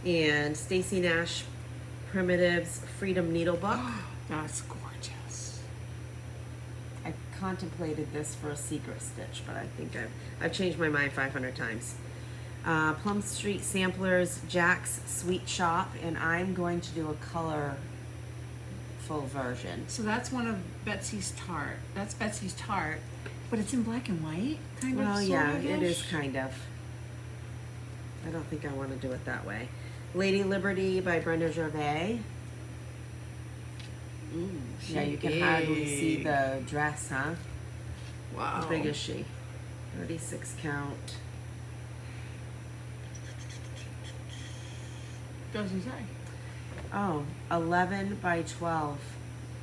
And Stacy Nash Primitives Freedom Needlebook. That's gorgeous. I contemplated this for a secret stitch, but I think I've changed my mind 500 times. Plum Street Samplers, Jack's Sweet Shop, and I'm going to do a color full version. So that's one of Betsy's tart. That's Betsy's tart. But it's in black and white, kind of. Well, yeah, it is sort-of-ish. kind of. I don't think I want to do it that way. Lady Liberty by Brenda Gervais. Ooh, Yeah, she you can hardly see big. the dress, huh? Wow. How big is she? 36 count. Doesn't say. Oh, 11 by 12.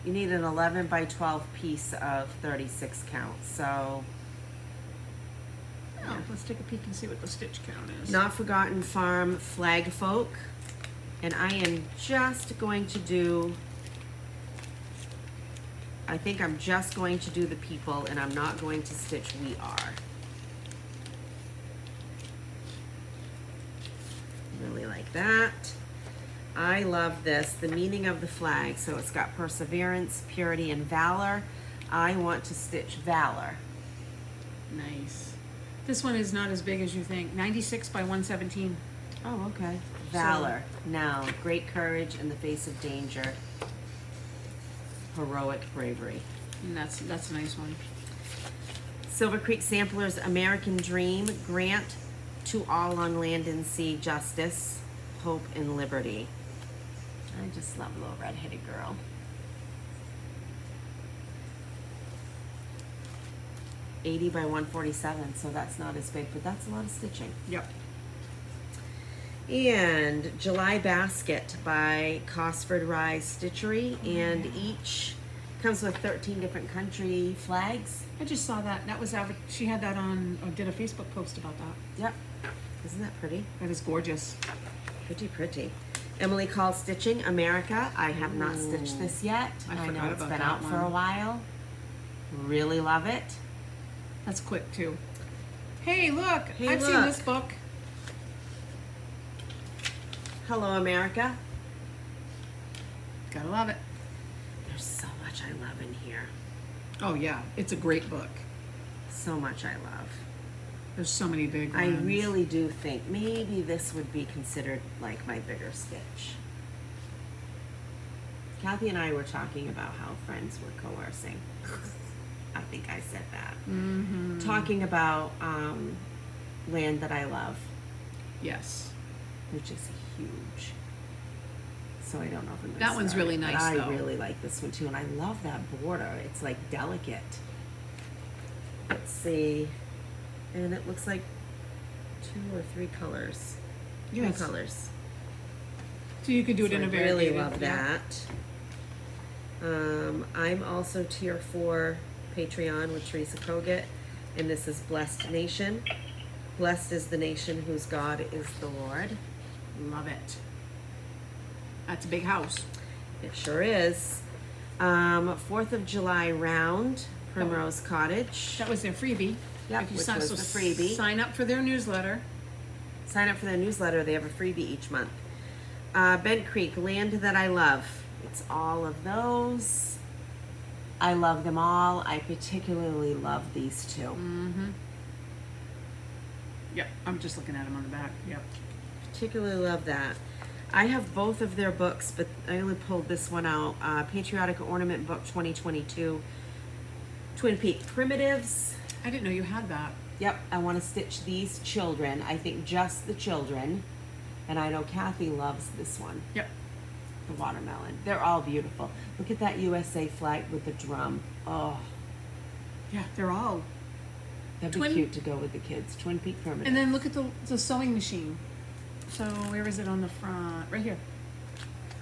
You need an 11 by 12 piece of 36 count. So, Oh, let's take a peek and see what the stitch count is. Not Forgotten Farm Flag Folk. And I am just going to do, I think I'm just going to do the people, and I'm not going to stitch We Are. Really like that. I love this, the meaning of the flag. So it's got perseverance, purity, and valor. I want to stitch valor. Nice. This one is not as big as you think. 96 by 117. Oh, okay. Valor. Now, great courage in the face of danger. Heroic bravery. And that's a nice one. Silver Creek Samplers American Dream. Grant to all on land and sea justice, hope, and liberty. I just love a little red-headed girl. $80 by 147, so that's not as big, but that's a lot of stitching. Yep. And July Basket by Cosford Rise Stitchery, and each comes with 13 different country flags. I just saw that. That was she had that on, or did a Facebook post about that. Yep. Isn't that pretty? That is gorgeous. Pretty, pretty. Emily Call Stitching America. I have not stitched this yet. I know forgot it's about been that out for a one. while. Really love it. That's quick too. Hey, look! Hey, I've seen look. this book. Hello, America. Gotta love it. There's so much I love in here. Oh yeah, it's a great book. So much I love. There's so many big ones. I really do think maybe this would be considered like my bigger stitch. Kathy and I were talking about how friends were coercing. I think I said that. Mm-hmm. Talking about Land That I Love, Yes. which is huge. So I don't know if I'm gonna That one's start really it, but nice, I though. really like this one too, and I love that border. It's like delicate. Let's see. And it looks like 2 or 3 colors. Yes. 3 colors. So you could do it So in I a variegated. really love yeah. that. I'm also tier 4 Patreon with Teresa Kogut, and this is Blessed Nation. Blessed is the nation whose God is the Lord. Love it. That's a big house. It sure is. 4th of July round, Primrose Cottage. That was their freebie. Yep, If you which sign, was so the freebie. Sign up for their newsletter. Sign up for their newsletter. They have a freebie each month. Bent Creek, Land That I Love. It's all of those. I love them all. I particularly love these two. Mm-hmm. Yep. I'm just looking at them on the back. Yep. Particularly love that. I have both of their books, but I only pulled this one out. Patriotic Ornament Book 2022. Twin Peak Primitives. I didn't know you had that. Yep, I want to stitch these children. I think just the children. And I know Kathy loves this one, Yep. the watermelon. They're all beautiful. Look at that USA flag with the drum. Oh, Yeah, they're all. that'd be cute to go with the kids. Twin Peak Primitive. And then look at the sewing machine. So where is it on the front? Right here.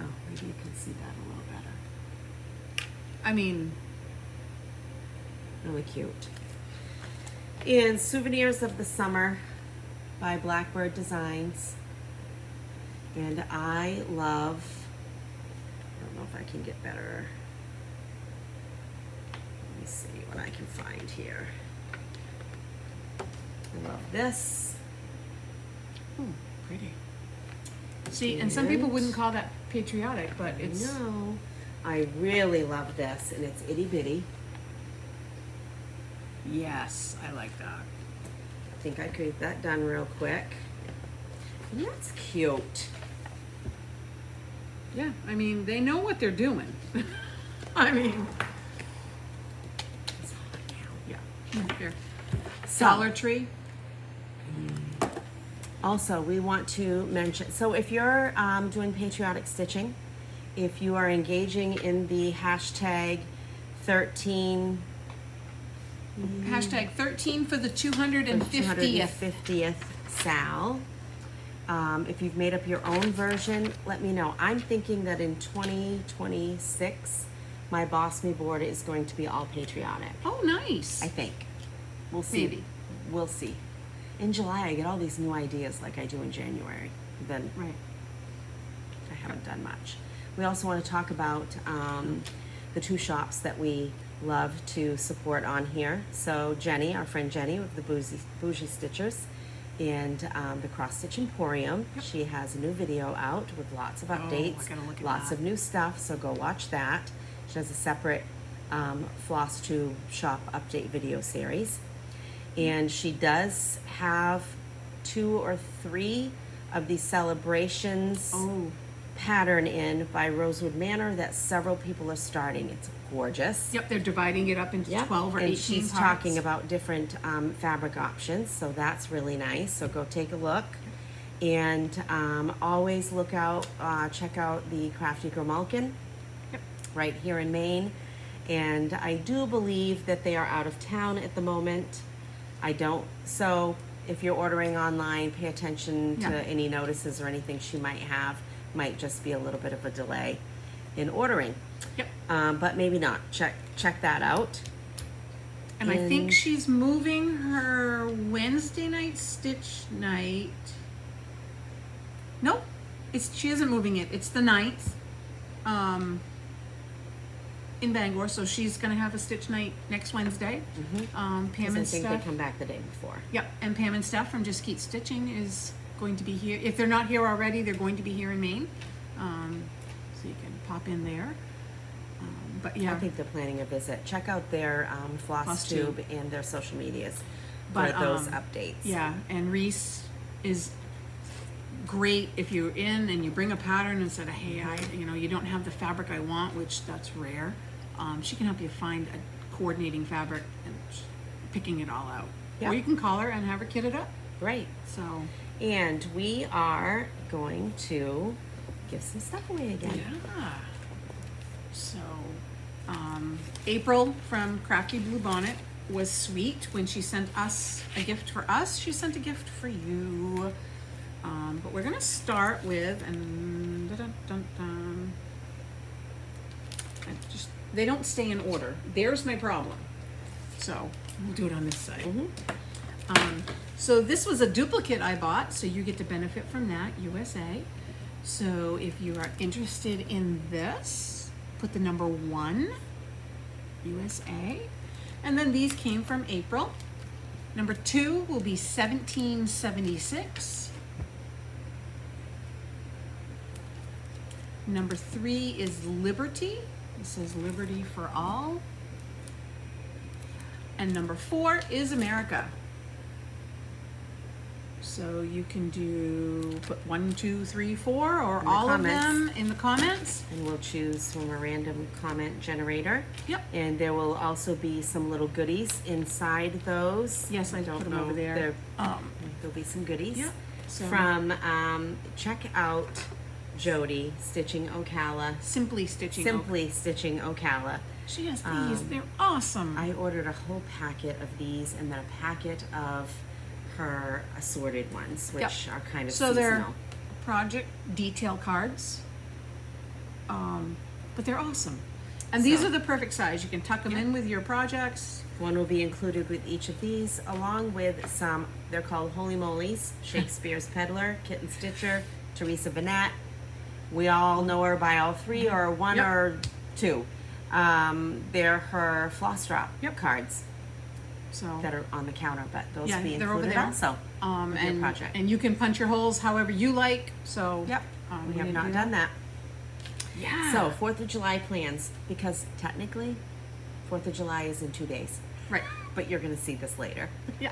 Oh, maybe you can see that a little better. I mean, Really cute. And Souvenirs of the Summer by Blackbird Designs. And I love, I don't know if I can get better. Let me see what I can find here. I love this. oh, pretty. See, and some people And- wouldn't call that patriotic, but it's No, I really love this, and it's itty bitty. yes, I like that. I think I could get that done real quick. And that's cute. Yeah, I mean, they know what they're doing. I mean, It's hot now. yeah, Here. So- Dollar Tree. Also, we want to mention, so if you're doing patriotic stitching, if you are engaging in the hashtag 13 Hashtag 13 for the 250th. 250th Sal, if you've made up your own version, let me know. I'm thinking that in 2026, my Boss Me board is going to be all patriotic. Oh, nice. I think. We'll see. Maybe. We'll see. In July, I get all these new ideas like I do in January. Then Right. I haven't done much. We also want to talk about the two shops that we love to support on here. So Jenny, our friend Jenny with the Bougie Stitchers, and the Cross Stitch Emporium. Yep. She has a new video out with lots of updates, I gotta look at lots that. of new stuff. So go watch that. She has a separate Flosstube shop update video series, and she does have 2 or 3 of these celebrations Oh, pattern in by Rosewood Manor that several people are starting. It's gorgeous. yep. They're dividing it up into Yep. 12 or 18 and she's parts. talking about different fabric options, so that's really nice. So go take a look, and always look out, check out the Crafty Grimalkin Yep. right here in Maine. And I do believe that they are out of town at the moment. So if you're ordering online, pay attention to Yeah. any notices or anything she might have. Might just be a little bit of a delay in ordering. Yep. But maybe not. Check that out. And I think And- she's moving her Wednesday night stitch night. Nope, she isn't moving it. It's the 9th, in Bangor. So she's gonna have a stitch night next Wednesday. Pam Because I and think they Steph. come back the day before. Yep, and Pam and Steph from Just Keep Stitching is going to be here. If they're not here already, they're going to be here in Maine. So you can pop in there. But yeah. I think they're planning a visit. Check out their Flosstube and their social medias But, for those updates. Yeah, and Reese is great if you're in and you bring a pattern and said, hey, you don't have the fabric I want, which that's rare. She can help you find a coordinating fabric and picking it all out. Yeah. Or you can call her and have her kit it up. Great. So, And we are going to give some stuff away again. yeah. So, April from Crafty Blue Bonnet was sweet when she sent us a gift for us. She sent a gift for you. But we're gonna start with, and they don't stay in order. There's my problem. So we'll do it on this side. So this was a duplicate I bought, so you get to benefit from that, USA. So if you are interested in this, put the number 1, USA. And then these came from April. Number 2 will be 1776. Number 3 is Liberty. It says Liberty for all. And number 4 is America. So you can put 1, 2, 3, 4, or In the all of comments. them in the comments. And we'll choose from a random comment generator. Yep. And there will also be some little goodies inside those. Yes, I put them over there. There'll be some goodies. Yep. So From, check out Jody Stitching Ocala. Simply Stitching. Simply Stitching Ocala. She has these. They're awesome. I ordered a whole packet of these and then a packet of her assorted ones, which Yep. are kind of So seasonal. they're project detail cards. But they're awesome. And these So- are the perfect size. You can tuck them in with your projects. One will be included with each of these, along with some, they're called Holy Molies, Shakespeare's Peddler, Kitten Stitcher, Teresa Vanette. We all know her by all 3 or 1 Yep. or 2. They're her floss drop cards So that are on the counter, but those Yeah, will be they're over included there. also with your project. and you can punch your holes however you like. So Yep, we have can not do done that. Yeah. So 4th of July plans, because technically 4th of July is in 2 days, right. but you're going to see this later. Yeah.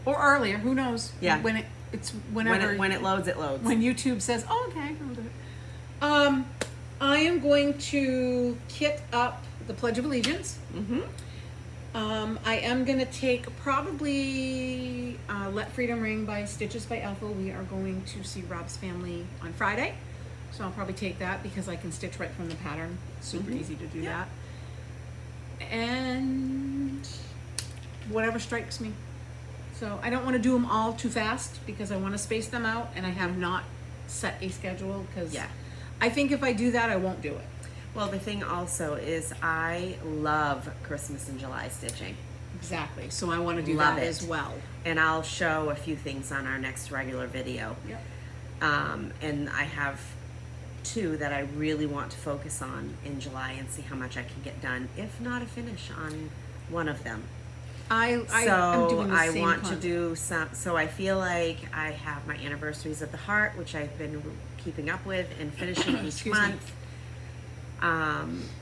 Or earlier. Who knows? Yeah. It's whenever When it loads, it loads. when YouTube says, "Oh, okay, I'll do it." I am going to kit up the Pledge of Allegiance. I am gonna take probably Let Freedom Ring by Stitches by Ethel. We are going to see Rob's family on Friday. So I'll probably take that because I can stitch right from the pattern. Super easy to do that. And whatever strikes me. So I don't want to do them all too fast because I want to space them out, and I have not set a schedule because I think if I do that, I won't do it. Well, the thing also is I love Christmas in July stitching. Exactly. So I want to do Love that it. as well. And I'll show a few things on our next regular video. Yep. And I have 2 that I really want to focus on in July and see how much I can get done, if not a finish on one of them. I'm So doing the I same want to concept. do some, so I feel like I have my Anniversaries of the Heart, which I've been keeping up with and finishing each Excuse me. month.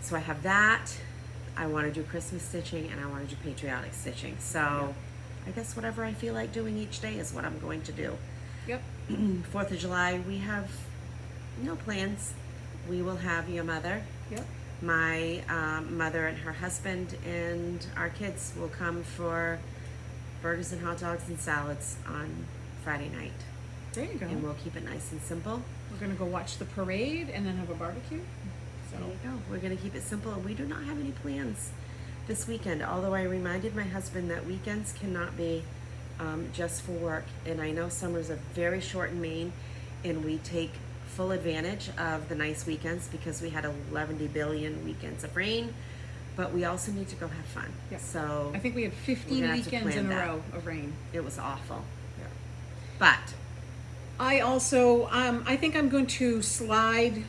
So I have that. I want to do Christmas stitching, and I want to do Patriotic stitching. So I guess whatever I feel like doing each day is what I'm going to do. Yep. 4th of July, we have no plans. We will have your mother. Yep. My mother and her husband and our kids will come for burgers and hot dogs and salads on Friday night. There you go. And we'll keep it nice and simple. We're gonna go watch the parade and then have a barbecue. So There you go. We're going to keep it simple. We do not have any plans this weekend, although I reminded my husband that weekends cannot be just for work. And I know summers are very short in Maine, and we take full advantage of the nice weekends because we had 11 billion weekends of rain, but we also need to go have fun. Yep. So I think we had We're 15 gonna have to weekends plan in a that. row of rain. it was awful. Yeah. But I also, I think I'm going to slide,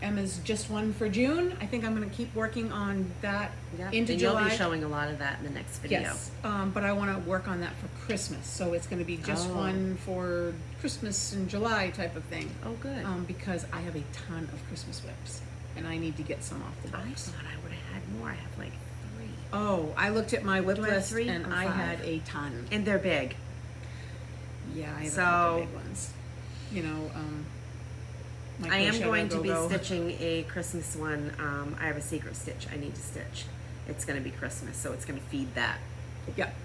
Emma's just one for June. I think I'm going to keep working on that into and July. you'll be showing a lot of that in the next video. Yes, but I want to work on that for Christmas. So it's going to be just Oh. one for Christmas in July type of thing. Oh, good. Because I have a ton of Christmas whips, and I need to get some off the I books. thought I would have had more. I have like 3. Oh, I looked at my whip Do I have list, 3 and or I 5? had a ton. And they're big. Yeah, I have a So- couple big ones. My I am crochet going to be go-go. stitching a Christmas one. I have a secret stitch I need to stitch. It's going to be Christmas, so it's going to feed that Yep.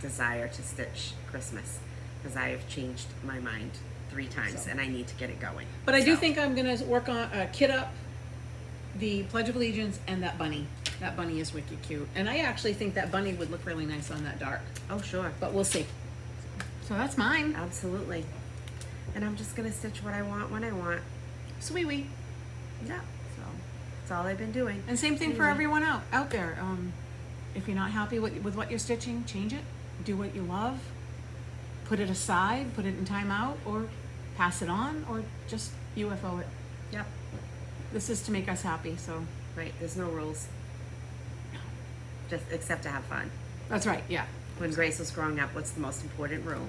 desire to stitch Christmas, because I have changed my mind 3 times So. and I need to get it going. But I do So, think I'm gonna work on kit up the Pledge of Allegiance and that bunny. That bunny is wicked cute, and I actually think that bunny would look really nice on that dark. Oh, sure. But we'll see. So that's mine. Absolutely. And I'm just going to stitch what I want when I want. Sweet wee. Yeah. So that's all I've been doing. And same thing for Anyway. everyone out there. If you're not happy with what you're stitching, change it. Do what you love. Put it aside. Put it in timeout, or pass it on, or just UFO it. Yep. This is to make us happy. So Right. There's no rules. Just except to have fun. that's right. Yeah. When Grace was growing up, what's the most important rule?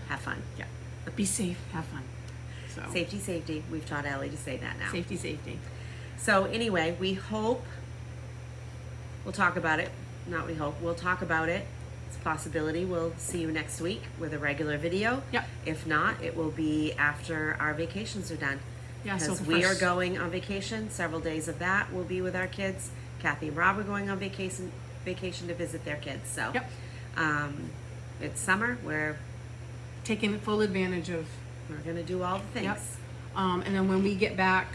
Have fun. Yeah. But be safe. Have fun. So Safety, safety. We've taught Ellie to say that now. safety, safety. So anyway, we hope, we'll talk about it. Not we hope, we'll talk about it. It's a possibility. We'll see you next week with a regular video. Yep. If not, it will be after our vacations are done. Yeah, so Because the we are first- going on vacation. Several days of that will be with our kids. Kathy and Rob are going on vacation to visit their kids. So Yep. It's summer. We're Taking full advantage of. going to do all the things. Yep. And then when we get back,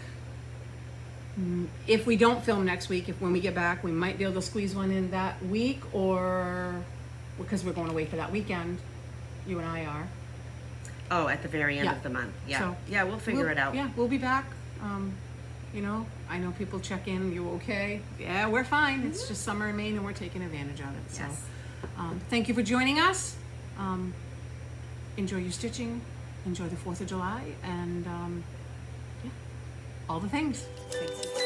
if we don't film next week, when we get back, we might be able to squeeze one in that week, or because we're going away for that weekend, you and I are. Oh, at the very end Yeah. of the month. Yeah. So, Yeah, we'll figure it out. Yeah, we'll be back. I know people check in. You okay? Yeah, we're fine. It's just summer in Maine, and we're taking advantage of it. So, Yes. thank you for joining us. Enjoy your stitching. Enjoy the 4th of July, and yeah, all the things. Thanks.